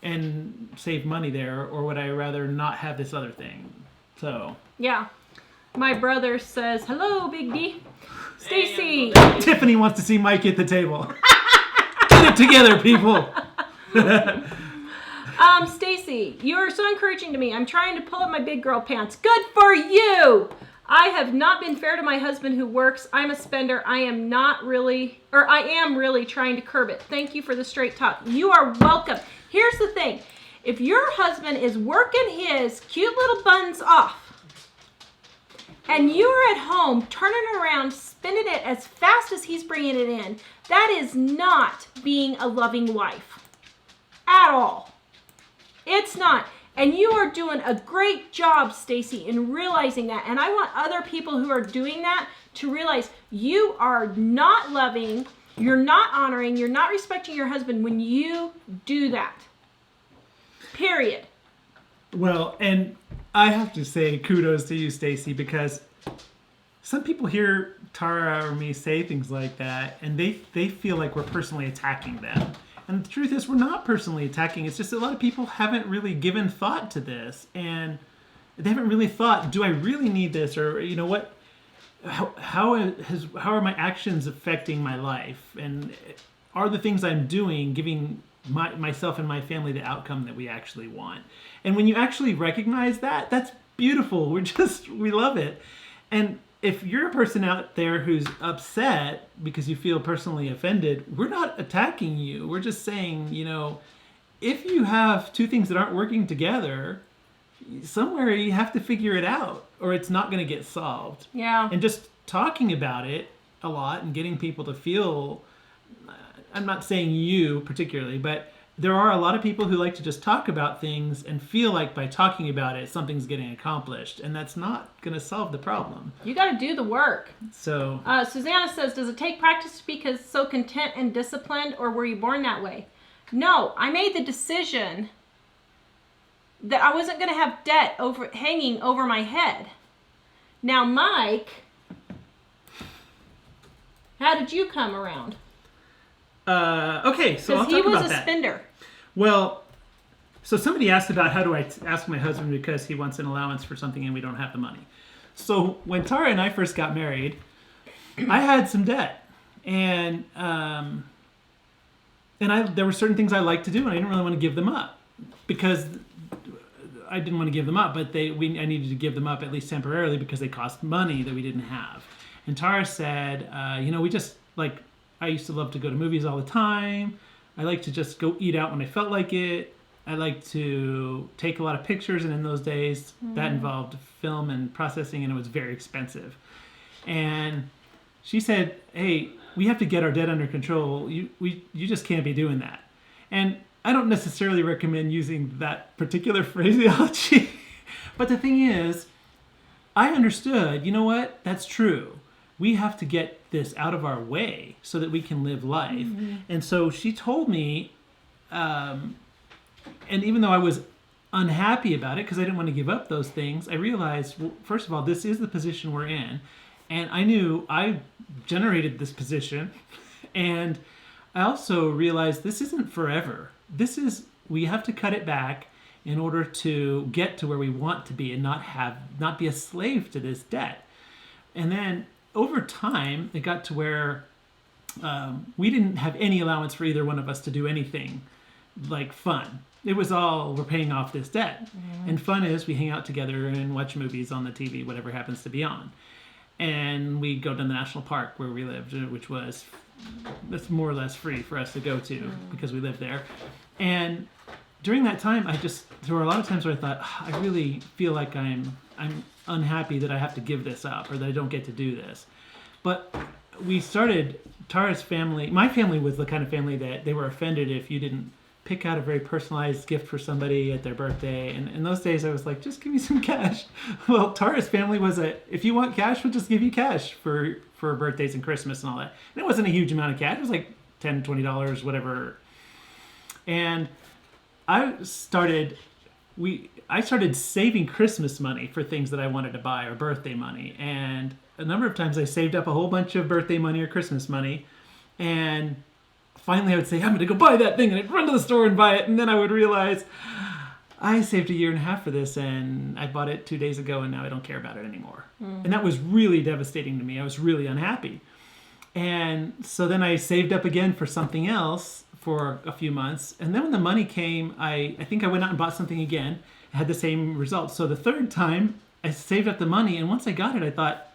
and save money there, or would I rather not have this other thing? So. Yeah. My brother says, hello, Big D. Stacy. Tiffany wants to see Mike at the table. Get it together, people. Stacy, you are so encouraging to me. I'm trying to pull up my big girl pants. Good for you. I have not been fair to my husband who works. I'm a spender. I am really trying to curb it. Thank you for the straight talk. You are welcome. Here's the thing. If your husband is working his cute little buns off, and you are at home turning around, spinning it as fast as he's bringing it in, that is not being a loving wife. At all. It's not. And you are doing a great job, Stacy, in realizing that. And I want other people who are doing that to realize you are not loving, you're not honoring, you're not respecting your husband when you do that. Period. Well, and I have to say kudos to you, Stacy, because some people hear Tara or me say things like that, and they feel like we're personally attacking them. And the truth is, we're not personally attacking. It's just a lot of people haven't really given thought to this, and they haven't really thought, do I really need this? Or, what? How are my actions affecting my life? And are the things I'm doing giving myself and my family the outcome that we actually want? And when you actually recognize that, that's beautiful. We love it. And if you're a person out there who's upset because you feel personally offended, we're not attacking you. We're just saying, if you have two things that aren't working together, somewhere you have to figure it out or it's not going to get solved. Yeah. And just talking about it a lot and getting people to feel, I'm not saying you particularly, but there are a lot of people who like to just talk about things and feel like by talking about it, something's getting accomplished. And that's not going to solve the problem. You got to do the work. So Susanna says, does it take practice to be so content and disciplined, or were you born that way? No, I made the decision that I wasn't going to have debt hanging over my head. Now, Mike, how did you come around? Okay, so I'll talk about that. Because he was a spender. Well, so somebody asked about how do I ask my husband because he wants an allowance for something and we don't have the money. So when Tara and I first got married, I had some debt. And there were certain things I liked to do and I didn't really want to give them up. Because I didn't want to give them up, but I needed to give them up at least temporarily because they cost money that we didn't have. And Tara said, we just, I used to love to go to movies all the time. I like to just go eat out when I felt like it. I like to take a lot of pictures, and in those days, that involved film and processing, and it was very expensive. And she said, hey, we have to get our debt under control. You just can't be doing that. And I don't necessarily recommend using that particular phraseology. But the thing is, I understood, you know what? That's true. We have to get this out of our way so that we can live life. Mm-hmm. And so she told me, and even though I was unhappy about it because I didn't want to give up those things, I realized, well, first of all, this is the position we're in. And I knew I generated this position, and I also realized this isn't forever. We have to cut it back in order to get to where we want to be and not be a slave to this debt. And then over time, it got to where we didn't have any allowance for either one of us to do anything like fun. It was all, we're paying off this debt. And fun is we hang out together and watch movies on the TV, whatever happens to be on. And we go to the national park where we lived, which was it's more or less free for us to go to because we lived there. And during that time, there were a lot of times where I thought, I really feel like I'm unhappy that I have to give this up or that I don't get to do this. But we started, Tara's family, my family was the kind of family that they were offended if you didn't pick out a very personalized gift for somebody at their birthday. And in those days, I was like, just give me some cash. Well, Tara's family was if you want cash, we'll just give you cash for birthdays and Christmas and all that. And it wasn't a huge amount of cash. It was like $10, $20, whatever. And I started saving Christmas money for things that I wanted to buy or birthday money. And a number of times I saved up a whole bunch of birthday money or Christmas money. And finally I would say, I'm going to go buy that thing. And I'd run to the store and buy it. And then I would realize I saved 1.5 years for this and I bought it 2 days ago and now I don't care about it anymore. And that was really devastating to me. I was really unhappy. And so then I saved up again for something else for a few months. And then when the money came, I think I went out and bought something again. I had the same results. So the third time I saved up the money. And once I got it, I thought,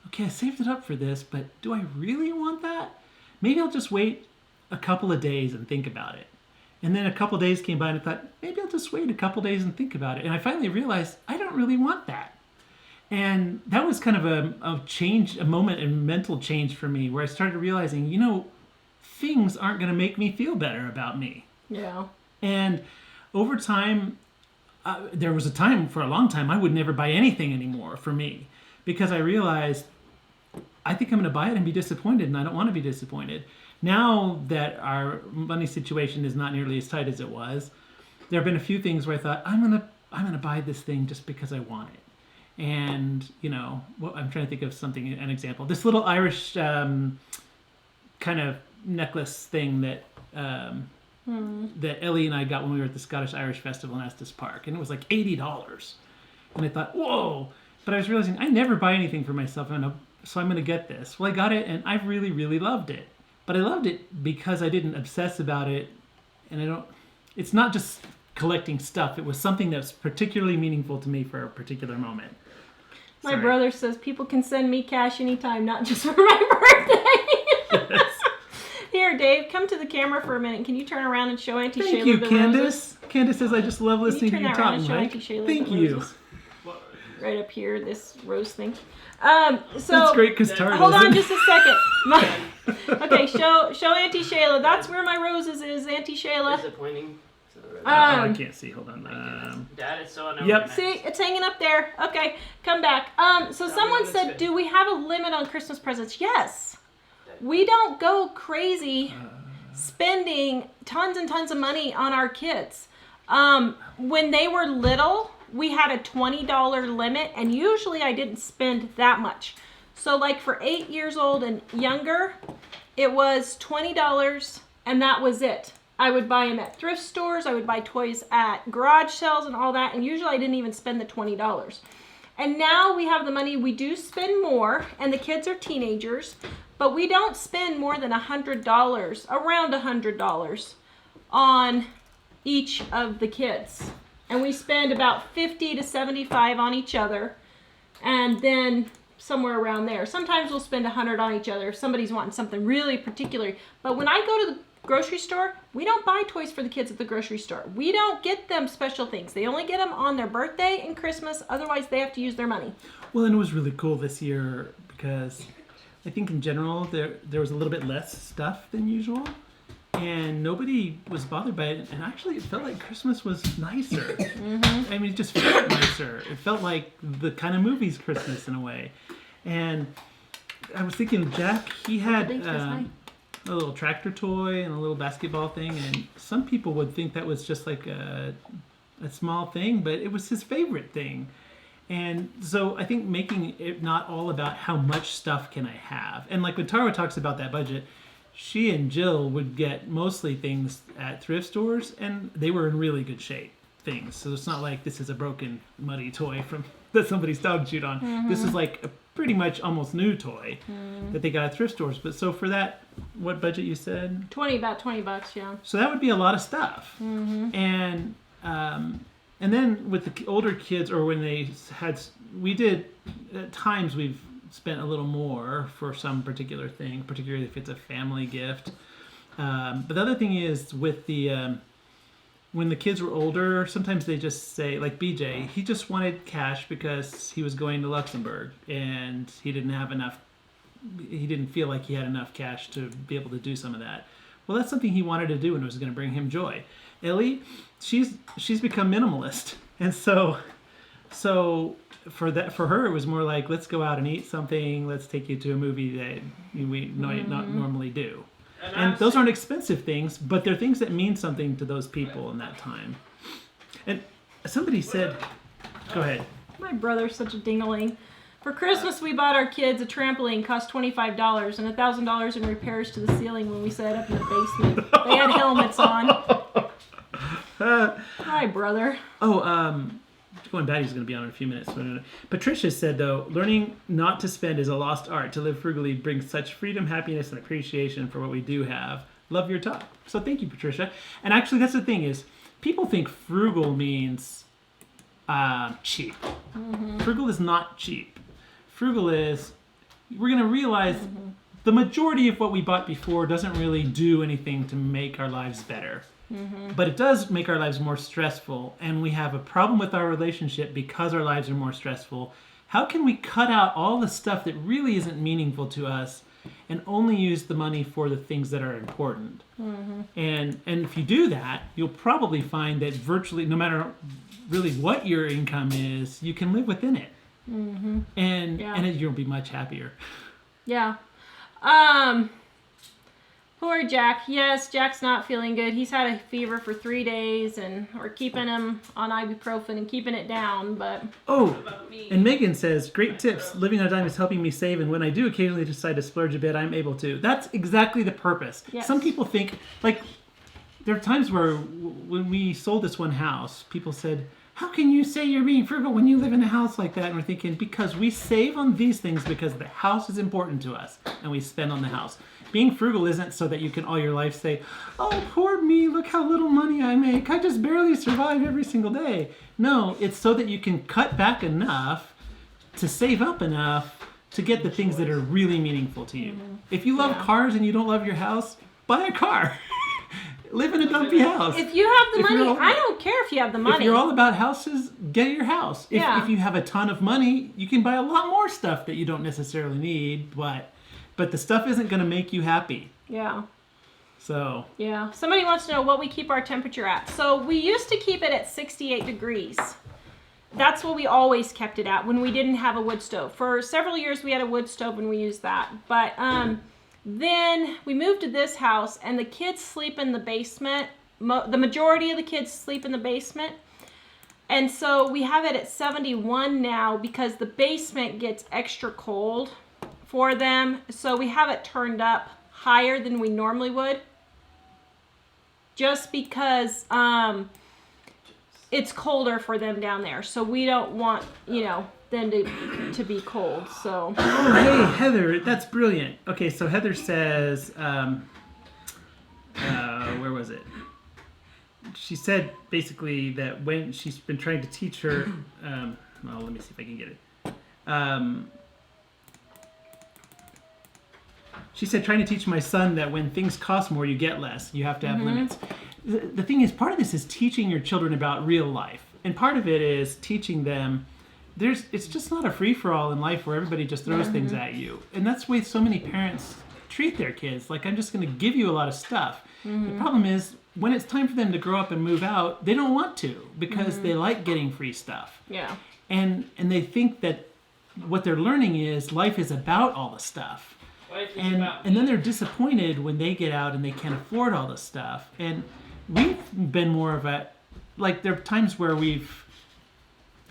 okay, I saved it up for this, but do I really want that? Maybe I'll just wait a couple of days and think about it. And then a couple of days came by and I thought, maybe I'll just wait a couple of days and think about it. And I finally realized I don't really want that. And that was kind of a moment in mental change for me where I started realizing, things aren't going to make me feel better about me. Yeah. And over time, there was a time for a long time I would never buy anything anymore for me because I realized I think I'm going to buy it and be disappointed, and I don't want to be disappointed. Now that our money situation is not nearly as tight as it was, there have been a few things where I thought I'm going to buy this thing just because I want it. And, I'm trying to think of an example. This little Irish kind of necklace thing that that Ellie and I got when we were at the Scottish Irish Festival in Estes Park. And it was like $80. And I thought, whoa. But I was realizing I never buy anything for myself, so I'm going to get this. Well, I got it, and I really, really loved it. But I loved it because I didn't obsess about it. And it's not just collecting stuff. It was something that was particularly meaningful to me for a particular moment. My brother says people can send me cash anytime, not just for my birthday. Yes. Here, Dave, come to the camera for a minute. Can you turn around and show Auntie Shayla Thank you, the Candace. roses? Candace says, I just love listening to you talking, Mike. Thank you. Right up here, this rose thing. That's great because Tara hold on doesn't. just a second. Okay, show Auntie Shayla. That's where my roses is, Auntie Shayla. Is it pointing? I can't see. Hold on. Dad is so Yep. See, it's hanging up there. Okay, come back. So someone said, do we have a limit on Christmas presents? Yes. We don't go crazy spending tons and tons of money on our kids. When they were little, we had a $20 limit, and usually I didn't spend that much. So like for 8 years old and younger, it was $20, and that was it. I would buy them at thrift stores. I would buy toys at garage sales and all that. And usually I didn't even spend the $20. And now we have the money. We do spend more, and the kids are teenagers, but we don't spend more than $100, around $100 on each of the kids. And we spend about $50 to $75 on each other, and then somewhere around there. Sometimes we'll spend $100 on each other if somebody's wanting something really particular. But when I go to the grocery store, we don't buy toys for the kids at the grocery store. We don't get them special things. They only get them on their birthday and Christmas. Otherwise, they have to use their money. Well, and it was really cool this year because I think in general there was a little bit less stuff than usual, and nobody was bothered by it. And actually, it felt like Christmas was nicer. I mean, it just felt nicer. It felt like the kind of movie's Christmas in a way. And I was thinking, Jack, he had a little tractor toy and a little basketball thing, and some people would think that was just like a small thing, but it was his favorite thing. And so I think making it not all about how much stuff can I have. And like when Tara talks about that budget, she and Jill would get mostly things at thrift stores, and they were in really good shape things. So it's not like this is a broken, muddy toy from that somebody's dog chewed on. This is like a pretty much almost new toy that they got at thrift stores. But so for that, what budget you said? About $20, yeah. So that would be a lot of stuff. And then with the older kids, or when they had, we did, at times we've spent a little more for some particular thing, particularly if it's a family gift. But the other thing is with the, when the kids were older, sometimes they just say, like BJ, he just wanted cash because he was going to Luxembourg and he didn't have enough, he didn't feel like he had enough cash to be able to do some of that. Well, that's something he wanted to do and it was going to bring him joy. Ellie, she's become minimalist, and so for her it was more like, let's go out and eat something, let's take you to a movie that we not normally do, and those aren't expensive things, but they're things that mean something to those people in that time. And somebody said, go ahead. My brother's such a ding-a-ling. For Christmas, we bought our kids a trampoline, cost $25, and $1,000 in repairs to the ceiling when we set it up in the basement. They had helmets on. Hi, brother. Going bad, he's going to be on in a few minutes. Patricia said, though, learning not to spend is a lost art. To live frugally brings such freedom, happiness, and appreciation for what we do have. Love your talk. So thank you, Patricia. And actually, that's the thing is, people think frugal means cheap. Frugal is not cheap. Frugal is, we're going to realize the majority of what we bought before doesn't really do anything to make our lives better. But it does make our lives more stressful, and we have a problem with our relationship because our lives are more stressful. How can we cut out all the stuff that really isn't meaningful to us and only use the money for the things that are important? And if you do that, you'll probably find that virtually, no matter really what your income is, you can live within it. And you'll be much happier. Yeah. Poor Jack. Yes, Jack's not feeling good. He's had a fever for 3 days, and we're keeping him on ibuprofen and keeping it down, but... Oh, and Megan says, great tips. Living on a dime is helping me save, and when I do occasionally decide to splurge a bit, I'm able to. That's exactly the purpose. Yes. Some people think, like, there are times where when we sold this one house, people said, how can you say you're being frugal when you live in a house like that? And we're thinking, because we save on these things because the house is important to us, and we spend on the house. Being frugal isn't so that you can all your life say, oh, poor me, look how little money I make. I just barely survive every single day. No, it's so that you can cut back enough to save up enough to get the things that are really meaningful to you. If you love cars and you don't love your house, buy a car. Live in a dumpy house. If you have the money, I don't care if you have the money. If you're all about houses, get your house. If you have a ton of money, you can buy a lot more stuff that you don't necessarily need, but the stuff isn't going to make you happy. Yeah. So. Yeah. Somebody wants to know what we keep our temperature at. So we used to keep it at 68 degrees. That's what we always kept it at when we didn't have a wood stove. For several years we had a wood stove and we used that. But then we moved to this house and the kids sleep in the basement. The majority of the kids sleep in the basement. And so we have it at 71 now because the basement gets extra cold for them, so we have it turned up higher than we normally would, just because it's colder for them down there. So we don't want, them to be cold. So. Oh, hey Heather, that's brilliant. Okay, so Heather says, where was it? She said basically that when she's been trying to teach her, well, let me see if I can get it. She said, trying to teach my son that when things cost more, you get less. You have to have limits. The thing is, part of this is teaching your children about real life. And part of it is teaching them, it's just not a free-for-all in life where everybody just throws things at you. And that's the way so many parents treat their kids. Like, I'm just going to give you a lot of stuff. The problem is, when it's time for them to grow up and move out, they don't want to because they like getting free stuff. Yeah. And they think that what they're learning is life is about all the stuff. And then they're disappointed when they get out and they can't afford all the stuff. And we've been more of a, like, there are times where we've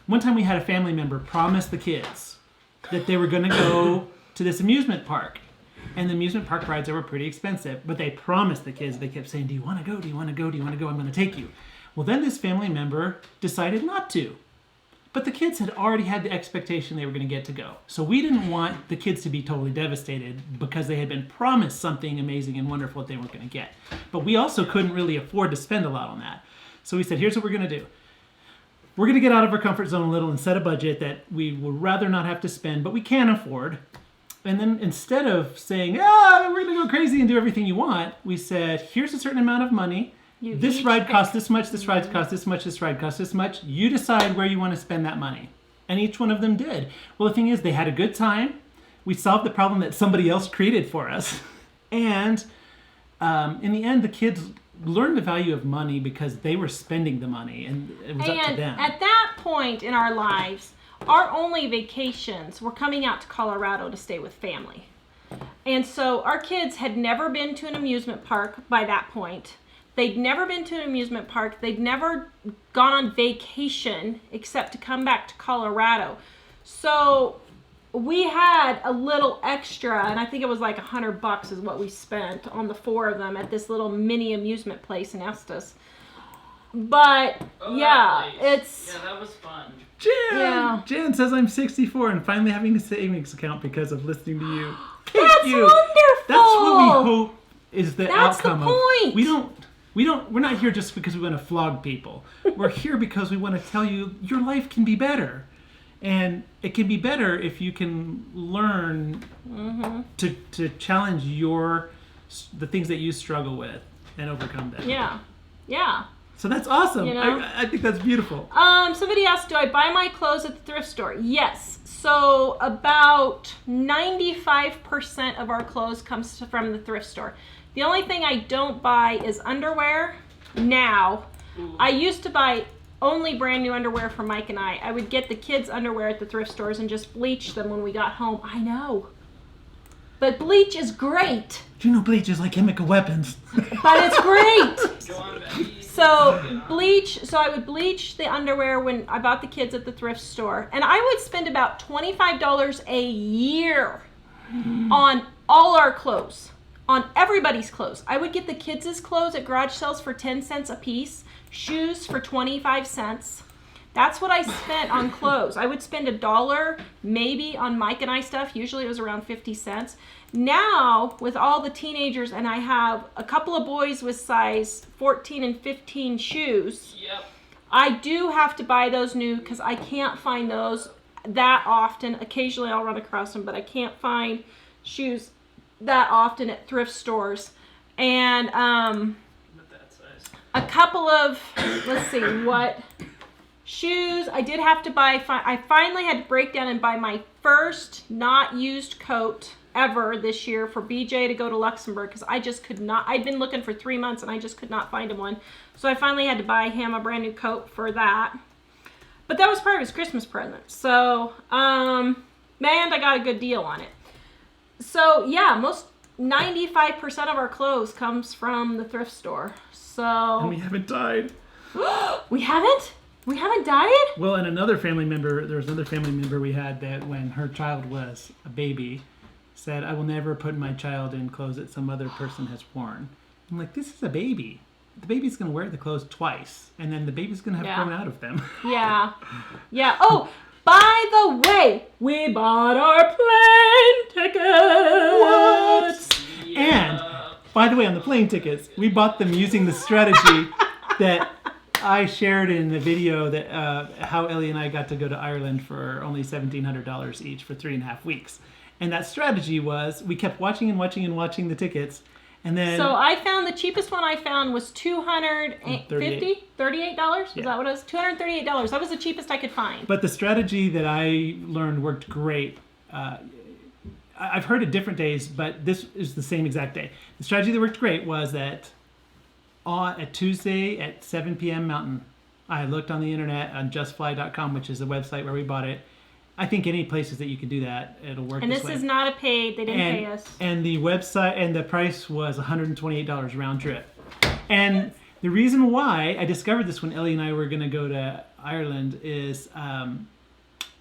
One time we had a family member promise the kids that they were going to go to this amusement park. And the amusement park rides were pretty expensive, but they promised the kids. They kept saying, do you want to go? Do you want to go? Do you want to go? I'm going to take you. Well, then this family member decided not to. But the kids had already had the expectation they were going to get to go. So we didn't want the kids to be totally devastated because they had been promised something amazing and wonderful that they weren't going to get. But we also couldn't really afford to spend a lot on that. So we said, here's what we're going to do. We're going to get out of our comfort zone a little and set a budget that we would rather not have to spend, but we can afford. And then instead of saying, we're going to go crazy and do everything you want, we said, here's a certain amount of money. This ride costs this much, this ride costs this much, this ride costs this much. You decide where you want to spend that money. And each one of them did. Well, the thing is, they had a good time. We solved the problem that somebody else created for us. And in the end, the kids learned the value of money because they were spending the money, and it was up to them. And at that point in our lives, our only vacations were coming out to Colorado to stay with family. And so our kids had never been to an amusement park by that point. They'd never been to an amusement park. They'd never gone on vacation except to come back to Colorado. So we had a little extra, and I think it was like $100 is what we spent on the 4 of them at this little mini amusement place in Estes. But yeah, that was fun. Jan says I'm 64 and finally having a savings account because of listening to you. That's wonderful. That's what we hope is the That's outcome the point. of. We're not here just because we want to flog people. We're here because we want to tell you your life can be better. And it can be better if you can learn to challenge the things that you struggle with and overcome them. Yeah. So that's awesome. You know? I think that's beautiful. Somebody asked, do I buy my clothes at the thrift store? Yes. So about 95% of our clothes comes from the thrift store. The only thing I don't buy is underwear now. I used to buy only brand new underwear for Mike and I. I would get the kids' underwear at the thrift stores and just bleach them when we got home. I know. But bleach is great. Do you know bleach is like chemical weapons? But it's great. Go on, Becky. So I would bleach the underwear when I bought the kids at the thrift store. And I would spend about $25 a year on all our clothes. On everybody's clothes. I would get the kids' clothes at garage sales for 10 cents a piece, shoes for 25 cents. That's what I spent on clothes. I would spend $1 maybe on Mike and I stuff. Usually it was around 50 cents. Now, with all the teenagers, and I have a couple of boys with size 14 and 15 shoes, I do have to buy those new because I can't find those that often. Occasionally I'll run across them, but I can't find shoes that often at thrift stores. And a couple of, let's see, what shoes I did have to buy. I finally had to break down and buy my first not used coat ever this year for BJ to go to Luxembourg because I just could not. I'd been looking for 3 months and I just could not find him one. So I finally had to buy him a brand new coat for that. But that was part of his Christmas present. So, man, I got a good deal on it. So yeah, 95% of our clothes comes from the thrift store. So And we haven't died. We haven't? We haven't died? Well, and there was another family member we had that when her child was a baby said, I will never put my child in clothes that some other person has worn. I'm like, this is a baby. The baby's going to wear the clothes twice, and then the baby's going to have grown out of them. Yeah. Oh, by the way, we bought our plane tickets. What? Yeah. And, by the way, on the plane tickets, we bought them using the strategy that I shared in the video that how Ellie and I got to go to Ireland for only $1,700 each for 3.5 weeks. And that strategy was we kept watching the tickets. And then, so I found the cheapest one I found was $238. Is that what it was? $238. That was the cheapest I could find. But the strategy that I learned worked great. I've heard it different days, but this is the same exact day. The strategy that worked great was that at Tuesday at 7 p.m. Mountain, I looked on the internet on justfly.com, which is the website where we bought it. I think any places that you could do that, it'll work. And this is not a paid, they didn't pay us. And the website, and the price was $128 round trip. And the reason why I discovered this when Ellie and I were going to go to Ireland is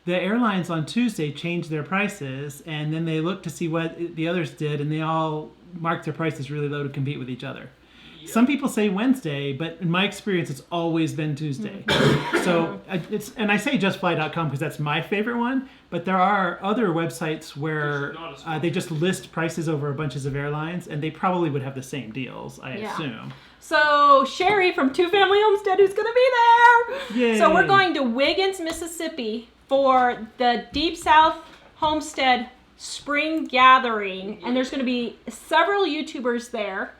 the airlines on Tuesday changed their prices, and then they looked to see what the others did, and they all marked their prices really low to compete with each other. Yep. Some people say Wednesday, but in my experience, it's always been Tuesday. So and I say justfly.com because that's my favorite one, but there are other websites where they just list prices over a bunches of airlines, and they probably would have the same deals, I assume. So Sherry from Two Family Homestead, who's going to be there. Yay. So we're going to Wiggins, Mississippi for the Deep South Homestead Spring Gathering, and there's going to be several YouTubers there.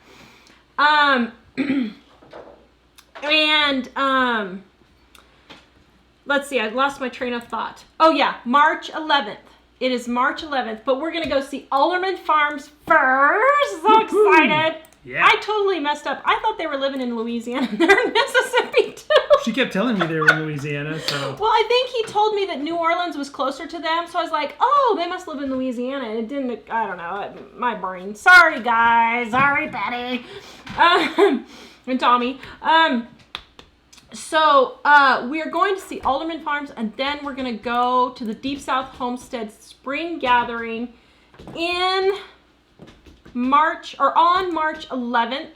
Let's see, I lost my train of thought. Oh yeah, March 11th. It is March 11th, but we're going to go see Alderman Farms first. So excited. Yeah. I totally messed up. I thought they were living in Louisiana. They're in Mississippi too. She kept telling me they were in Louisiana, so. Well, I think he told me that New Orleans was closer to them, so I was like, oh, they must live in Louisiana. And it didn't, I don't know, my brain. Sorry, guys. Sorry, Betty. And Tommy. So we are going to see Alderman Farms, and then we're going to go to the Deep South Homestead Spring Gathering in March, or on March 11th.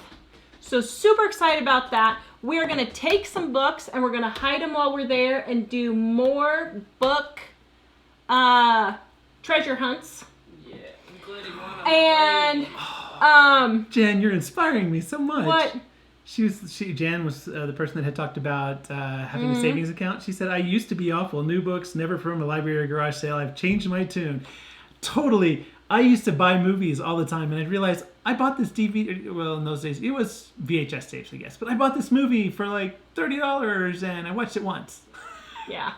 So super excited about that. We are going to take some books and we're going to hide them while we're there and do more book treasure hunts. Yeah, including one And Jen, you're inspiring me so much. What? Jan was the person that had talked about having a savings account. She said, I used to be awful. New books, never from a library or garage sale. I've changed my tune. Totally. I used to buy movies all the time, and I realized I bought this DVD. Well, in those days, it was VHS tapes, I guess. But I bought this movie for like $30, and I watched it once. Yeah.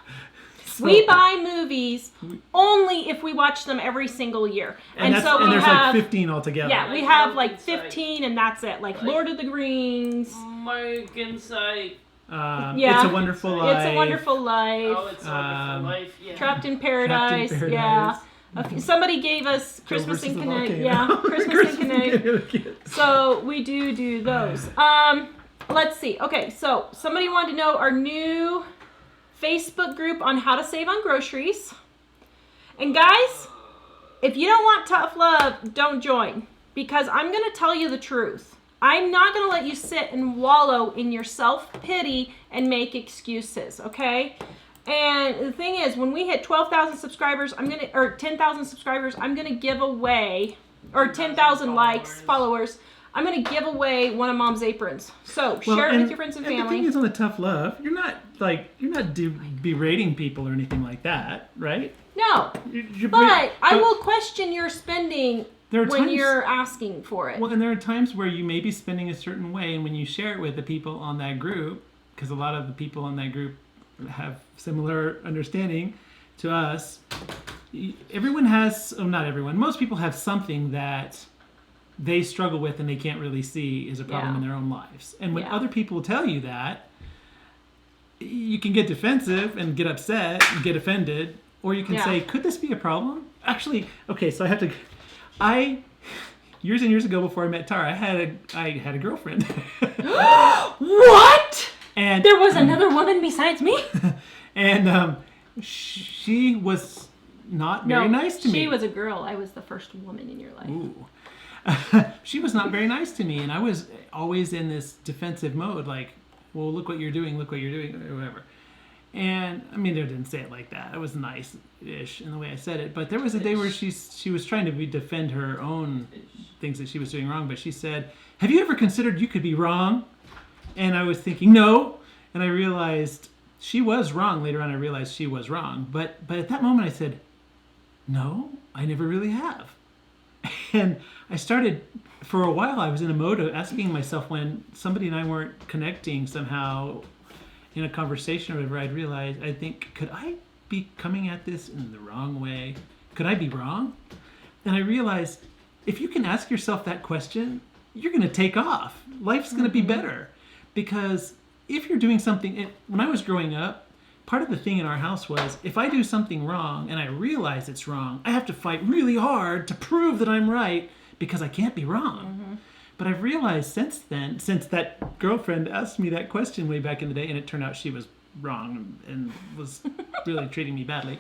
So, we buy movies only if we watch them every single year. And so we there's have like 15 altogether. Yeah, we have like 15, and that's it. Like Lord of the Rings. Mike Insight. It's a Wonderful Life. It's a Wonderful Life. Oh, It's a Wonderful Life. Yeah. Trapped in Paradise. Yeah. Somebody gave us Christmas in Connecticut. Yeah, Christmas in Connecticut. So we do those. Let's see. Okay, so somebody wanted to know our new Facebook group on how to save on groceries. And guys, if you don't want tough love, don't join. Because I'm going to tell you the truth. I'm not going to let you sit and wallow in your self-pity and make excuses, okay? And the thing is, when we hit 12,000 subscribers, or 10,000 subscribers, I'm going to give away, or 10,000 likes, followers, I'm going to give away one of Mom's aprons. So share it with your friends and family. The thing is, on the tough love, you're not berating people or anything like that, right? No, but I will question your spending when you're asking for it. Well, and there are times where you may be spending a certain way, and when you share it with the people on that group, because a lot of the people on that group have similar understanding to us. Everyone has, not everyone, most people have something that they struggle with and they can't really see is a problem in their own lives. And when other people tell you that, you can get defensive and get upset and get offended, or you can say, could this be a problem? Actually, okay, so years and years ago before I met Tara, I had a girlfriend. What? And there was another woman besides me? And she was not very nice to me. She was a girl. I was the first woman in your life. Ooh. She was not very nice to me, and I was always in this defensive mode, like, well, look what you're doing, or whatever. And, I mean, I didn't say it like that. It was nice-ish in the way I said it. But there was a day where she was trying to defend her own things that she was doing wrong, but she said, have you ever considered you could be wrong? And I was thinking, no. And I realized she was wrong. Later on, I realized she was wrong. But at that moment, I said, no, I never really have. And I started, for a while, I was in a mode of asking myself when somebody and I weren't connecting somehow in a conversation or whatever, I'd think, could I be coming at this in the wrong way? Could I be wrong? And I realized, if you can ask yourself that question, you're going to take off. Life's going to be better. Because if you're doing something, when I was growing up, part of the thing in our house was, if I do something wrong and I realize it's wrong, I have to fight really hard to prove that I'm right because I can't be wrong. Mm-hmm. But I've realized since that girlfriend asked me that question way back in the day, and it turned out she was wrong and was really treating me badly.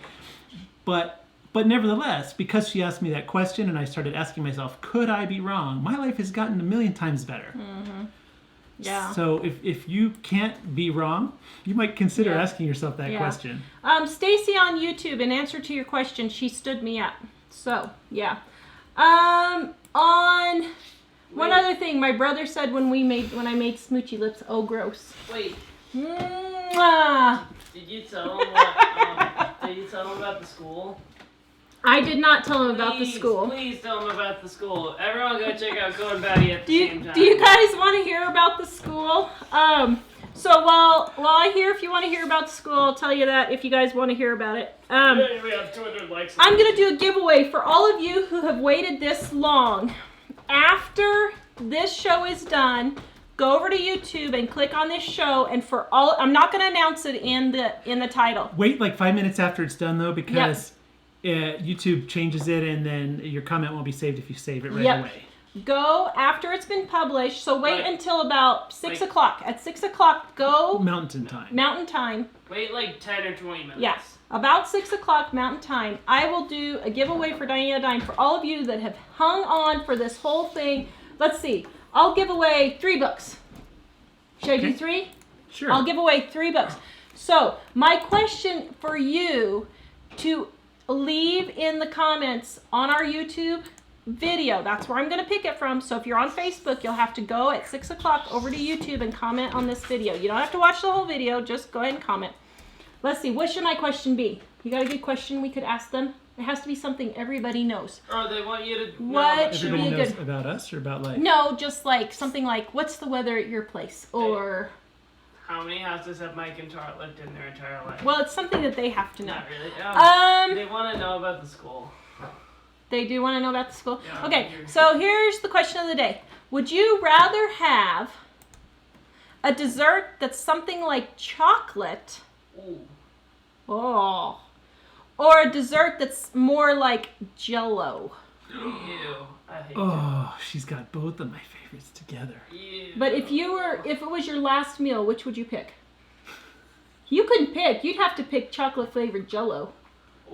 But nevertheless, because she asked me that question and I started asking myself, could I be wrong? My life has gotten a million times better. Mm-hmm. Yeah. So if you can't be wrong, you might consider asking yourself that question. Stacy on YouTube, in answer to your question, she stood me up. So, yeah. On one other thing, my brother said when I made smoochy lips, oh, gross. Wait. Mwah. Did you tell him about the school? I did not tell him about the school. Please tell him about the school. Everyone go check out Going Batty at the same time. Do you guys want to hear about the school? So while I hear if you want to hear about the school, I'll tell you that if you guys want to hear about it. We have 200 likes. I'm going to do a giveaway for all of you who have waited this long. After this show is done, go over to YouTube and click on this show, and I'm not going to announce it in the title. Wait like 5 minutes after it's done though, because YouTube changes it, and then your comment won't be saved if you save it right away. Go after it's been published. So wait until about 6 o'clock. At 6 o'clock, go Mountain Time. Mountain Time. Wait like 10 or 20 minutes. Yeah. About 6 o'clock Mountain Time, I will do a giveaway for Diana Dime for all of you that have hung on for this whole thing. Let's see. I'll give away 3 books. Should I do 3? Sure. I'll give away 3 books. So my question for you to leave in the comments on our YouTube video. That's where I'm going to pick it from. So if you're on Facebook, you'll have to go at 6 o'clock over to YouTube and comment on this video. You don't have to watch the whole video. Just go ahead and comment. Let's see. What should my question be? You got a good question we could ask them? It has to be something everybody knows. Or they want you to know. What should be Everybody a knows good... about us or about life? No, just like something like, what's the weather at your place? Or... How many houses have Mike and Tara lived in their entire life? Well, it's something that they have to know. Not really. They want to know about the school. They do want to know about the school? Yeah, Okay, so here's the question of the day. Would you rather have a dessert that's something like chocolate? Ooh. Oh. Or a dessert that's more like Jell-O? Ew. I hate Oh, she's got both of my favorites together. Ew. But if it was your last meal, which would you pick? You couldn't pick. You'd have to pick chocolate flavored Jell-O.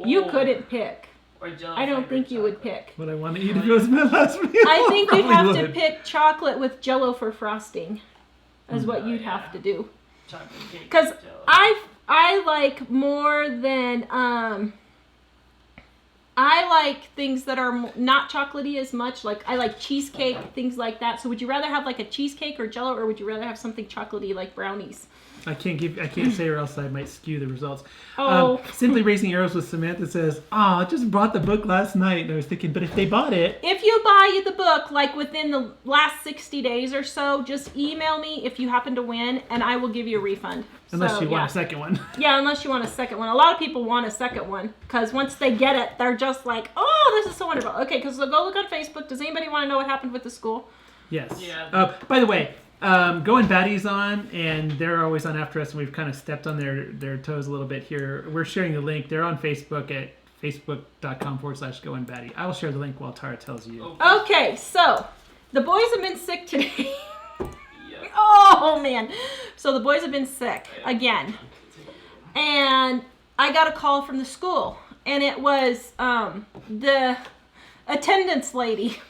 You couldn't pick. Or Jell-O I don't think you would chocolate. pick. What I want to eat if it was my last meal. I think you'd have Probably to would. pick chocolate with Jell-O for frosting. Is what you'd have to do. Chocolate cake. Because with Jell-O. I like more than I like things that are not chocolatey as much. Like I like cheesecake, things like that. So would you rather have like a cheesecake or Jell-O, or would you rather have something chocolatey like brownies? I can't say, or else I might skew the results. Oh. Simply Raising Arrows with Samantha says, I just bought the book last night. And I was thinking, but if they bought it. If you buy the book, like within the last 60 days or so, just email me if you happen to win, and I will give you a refund. Unless you want a second one. Yeah, unless you want a second one. A lot of people want a second one, because once they get it, they're just like, oh, this is so wonderful. Okay, because go look on Facebook. Does anybody want to know what happened with the school? Yes. Yeah. By the way, Going Batty's on, and they're always on after us, and we've kind of stepped on their toes a little bit here. We're sharing the link. They're on Facebook at facebook.com/Going Batty. I will share the link while Tara tells you. Okay, so the boys have been sick today. Yep. Oh, man. So the boys have been sick again. And I got a call from the school, and it was the attendance lady.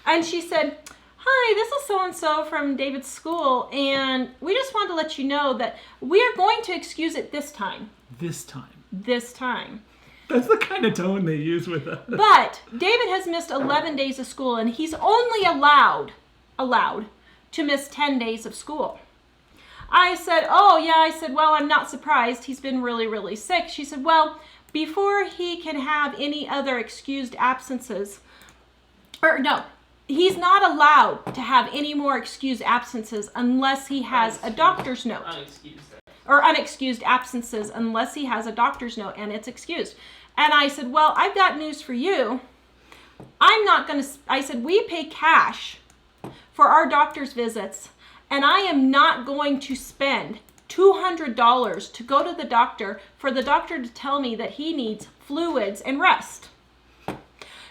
And she said, hi, this is so-and-so from David's school, and we just wanted to let you know that we are going to excuse it this time. This time. This time. That's the kind of tone they use with us. But David has missed 11 days of school, and he's only allowed to miss 10 days of school. I said, oh, yeah. I said, well, I'm not surprised. He's been really, really sick. She said, well, before he can have any other excused absences, or no, he's not allowed to have any more excused absences unless he has a doctor's note. Or unexcused absences unless he has a doctor's note and it's excused. And I said, well, I've got news for you. I said, we pay cash for our doctor's visits, and I am not going to spend $200 to go to the doctor for the doctor to tell me that he needs fluids and rest.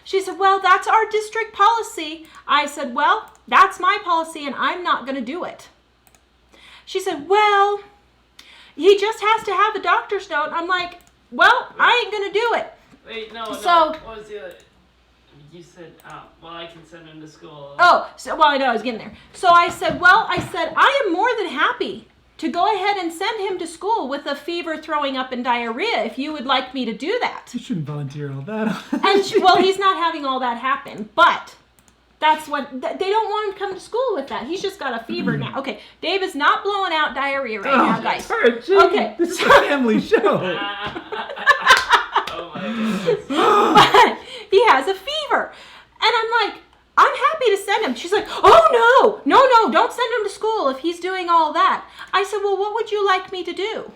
She said, well, that's our district policy. I said, well, that's my policy, and I'm not going to do it. She said, well, He just has to have a doctor's note. I'm like, well, I ain't going to do it. Wait, no. What was the other? You said, well, I can send him to school. Oh, I know I was getting there. So I said, I am more than happy to go ahead and send him to school with a fever, throwing up, and diarrhea if you would like me to do that. You shouldn't volunteer all that. And he's not having all that happen, but that's what, they don't want him to come to school with that. He's just got a fever now. Okay, Dave is not blowing out diarrhea right now, guys. Okay. This is a family show. Oh my goodness. But he has a fever. And I'm like, I'm happy to send him. She's like, oh, no, don't send him to school if he's doing all that. I said, well, what would you like me to do?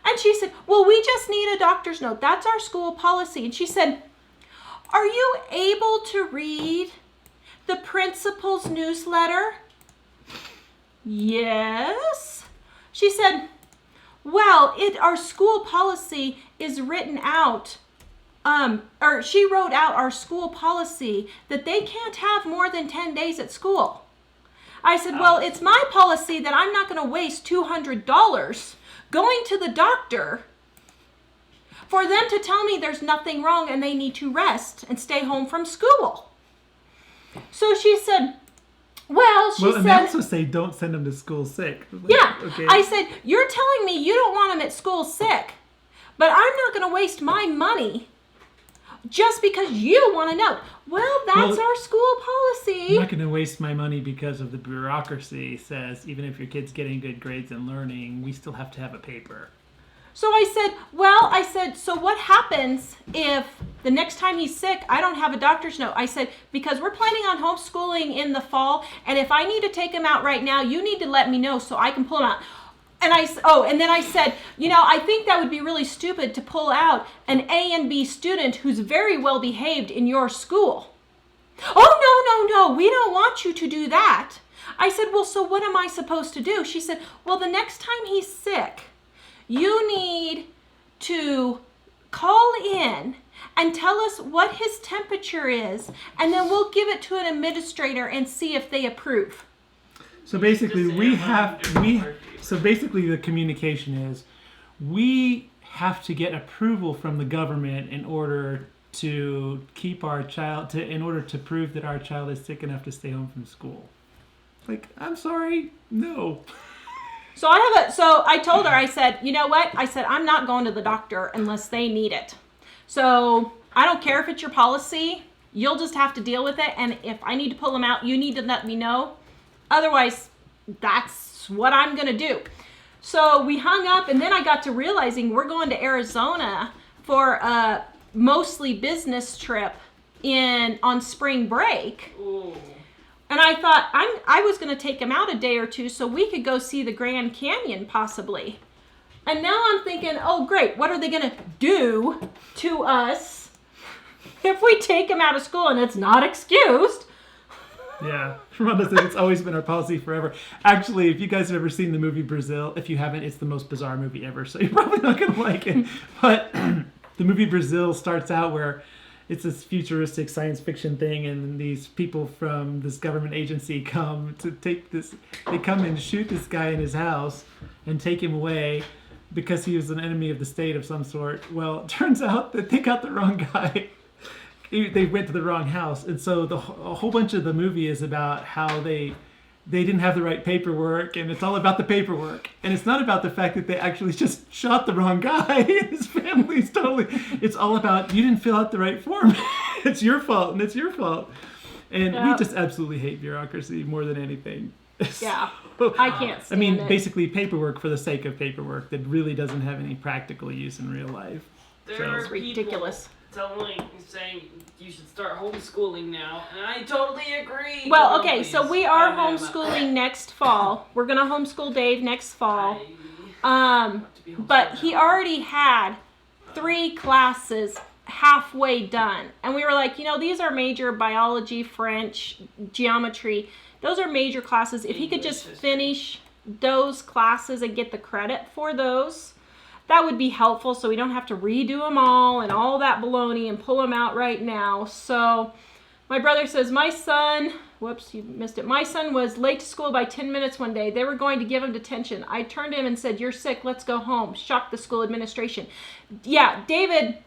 And she said, well, we just need a doctor's note. That's our school policy. And she said, are you able to read the principal's newsletter? Yes. She said, well, our school policy is written out. She wrote out our school policy that they can't have more than 10 days at school. I said, well, it's my policy that I'm not going to waste $200 going to the doctor for them to tell me there's nothing wrong and they need to rest and stay home from school. So she said, and they also say don't send them to school sick. Yeah. Okay. I said, you're telling me you don't want them at school sick, but I'm not going to waste my money just because you want to know. Well, that's our school policy. I'm not going to waste my money because of the bureaucracy says even if your kid's getting good grades and learning, we still have to have a paper. So I said, so what happens if the next time he's sick, I don't have a doctor's note? I said, because we're planning on homeschooling in the fall, and if I need to take him out right now, you need to let me know so I can pull him out. And then I said, I think that would be really stupid to pull out an A and B student who's very well behaved in your school. Oh, no, we don't want you to do that. I said, well, so what am I supposed to do? She said, well, the next time he's sick, you need to call in and tell us what his temperature is, and then we'll give it to an administrator and see if they approve. So basically, the communication is we have to get approval from the government in order to keep our child, in order to prove that our child is sick enough to stay home from school. Like, I'm sorry, no. So I told her, I said, you know what? I said, I'm not going to the doctor unless they need it. So I don't care if it's your policy. You'll just have to deal with it. And if I need to pull them out, you need to let me know. Otherwise, that's what I'm going to do. So we hung up, and then I got to realizing we're going to Arizona for a mostly business trip on spring break. Ooh. And I thought I was going to take him out a day or two so we could go see the Grand Canyon possibly. And now I'm thinking, oh great, what are they going to do to us if we take him out of school and it's not excused? Yeah, it's always been our policy forever. Actually, if you guys have ever seen the movie Brazil, if you haven't, it's the most bizarre movie ever, so you're probably not going to like it. But the movie Brazil starts out where it's this futuristic science fiction thing, and these people from this government agency come to they come and shoot this guy in his house and take him away because he was an enemy of the state of some sort. Well, it turns out that they got the wrong guy. They went to the wrong house, and so a whole bunch of the movie is about how they didn't have the right paperwork, and it's all about the paperwork, and it's not about the fact that they actually just shot the wrong guy and his family's it's all about you didn't fill out the right form. It's your fault, and it's your fault. And we just absolutely hate bureaucracy more than anything. Yeah, I can't stand it. Basically paperwork for the sake of paperwork that really doesn't have any practical use in real life. It's ridiculous. Saying you should start homeschooling now, and I totally agree. Well, okay, so we are homeschooling next fall. We're going to homeschool Dave next fall. But he already had 3 classes halfway done. And we were like, these are major biology, French, geometry. Those are major classes. If he could just finish those classes and get the credit for those, that would be helpful so we don't have to redo them all and all that baloney and pull them out right now. So My brother says, my son, whoops, you missed it. My son was late to school by 10 minutes one day. They were going to give him detention. I turned to him and said, you're sick, let's go home. Shocked the school administration. Yeah, David,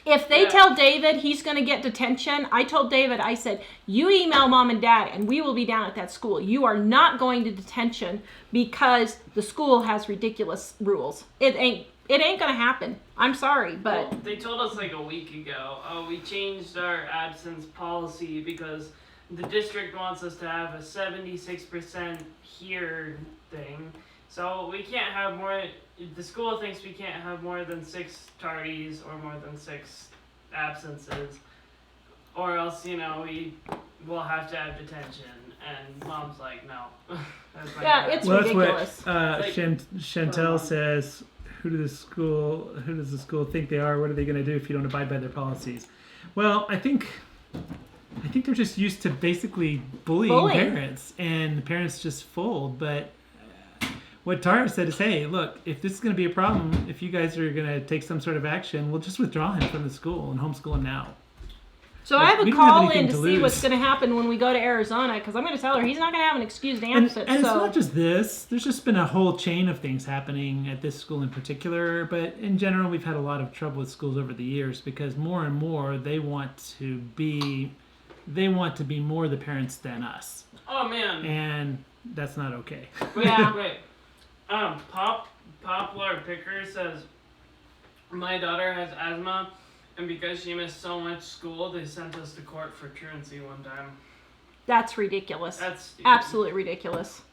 if they tell David he's going to get detention, I told David, I said, you email mom and dad and we will be down at that school. You are not going to detention because the school has ridiculous rules. It ain't going to happen. I'm sorry, but... Well, they told us like a week ago, we changed our absence policy because the district wants us to have a 76% here thing. So we can't have more... The school thinks we can't have more than 6 tardies or more than 6 absences. Or else, we will have to have detention. And mom's like, no. It's ridiculous. That's what Chantel says... Who does the school think they are? What are they going to do if you don't abide by their policies? Well, I think they're just used to basically bullying parents, and the parents just fold. But what Tara said is, hey, look, if this is going to be a problem, if you guys are going to take some sort of action, we'll just withdraw him from the school and homeschool him now. So I have a call in to see what's going to happen when we go to Arizona, because I'm going to tell her he's not going to have an excused absence. And it's not just this. There's just been a whole chain of things happening at this school in particular. But in general, we've had a lot of trouble with schools over the years because more and more they want to be more the parents than us. Oh, man. And that's not okay. Wait. Poplar Picker says, my daughter has asthma. And because she missed so much school, they sent us to court for truancy one time. That's ridiculous. That's stupid. Absolutely ridiculous.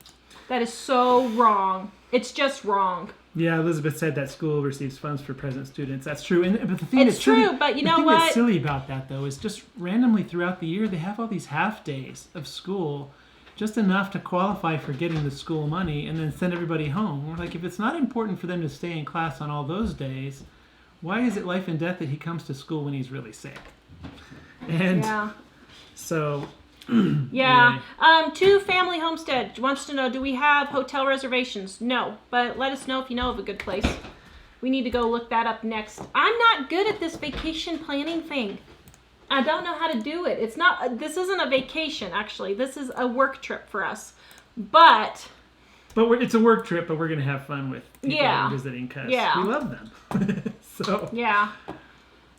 That is so wrong. It's just wrong. Yeah, Elizabeth said that school receives funds for present students. That's true. But the thing it's true, but you know what? The thing that's silly about that, though, is just randomly throughout the year, they have all these half days of school, just enough to qualify for getting the school money, and then send everybody home. We're like, if it's not important for them to stay in class on all those days, why is it life and death that he comes to school when he's really sick? And so... Yeah. Anyway. Two Family Homestead wants to know, do we have hotel reservations? No, but let us know if you know of a good place. We need to go look that up next. I'm not good at this vacation planning thing. I don't know how to do it. This isn't a vacation, actually. This is a work trip for us. But it's a work trip, but we're going to have fun with people visiting because we love them. So yeah.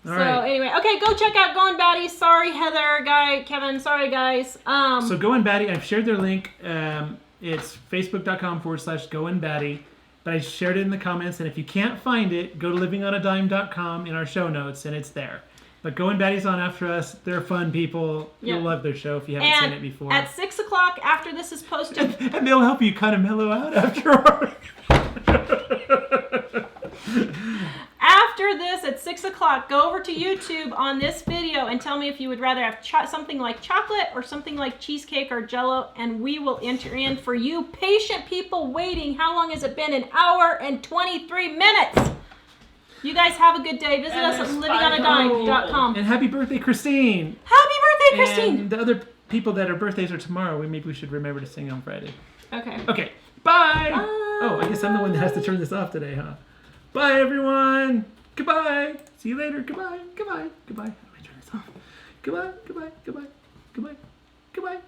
All right. Anyway, okay, go check out Going Batty. Sorry, Heather, Kevin. Sorry, guys. So Going Batty, I've shared their link. It's facebook.com/GoingBatty. But I shared it in the comments, and if you can't find it, go to livingonadime.com in our show notes, and it's there. But Going Batty's on after us. They're fun people. You'll love their show if you haven't seen it before. At 6 o'clock after this is posted. And they'll help you kind of mellow out after our... After this, at 6 o'clock, go over to YouTube on this video and tell me if you would rather have something like chocolate or something like cheesecake or Jell-O, and we will enter in for you patient people waiting. How long has it been? 1 hour and 23 minutes. You guys have a good day. Visit us at livingonadime.com. And happy birthday, Christine. Happy birthday, Christine. And the other people that are birthdays are tomorrow, maybe we should remember to sing on Friday. Okay. Okay. Bye. Oh, I guess I'm the one that has to turn this off today, huh? Bye, everyone. Goodbye. See you later. Goodbye. Goodbye. Goodbye. How do I turn this off? Goodbye. Goodbye. Goodbye. Goodbye. Goodbye.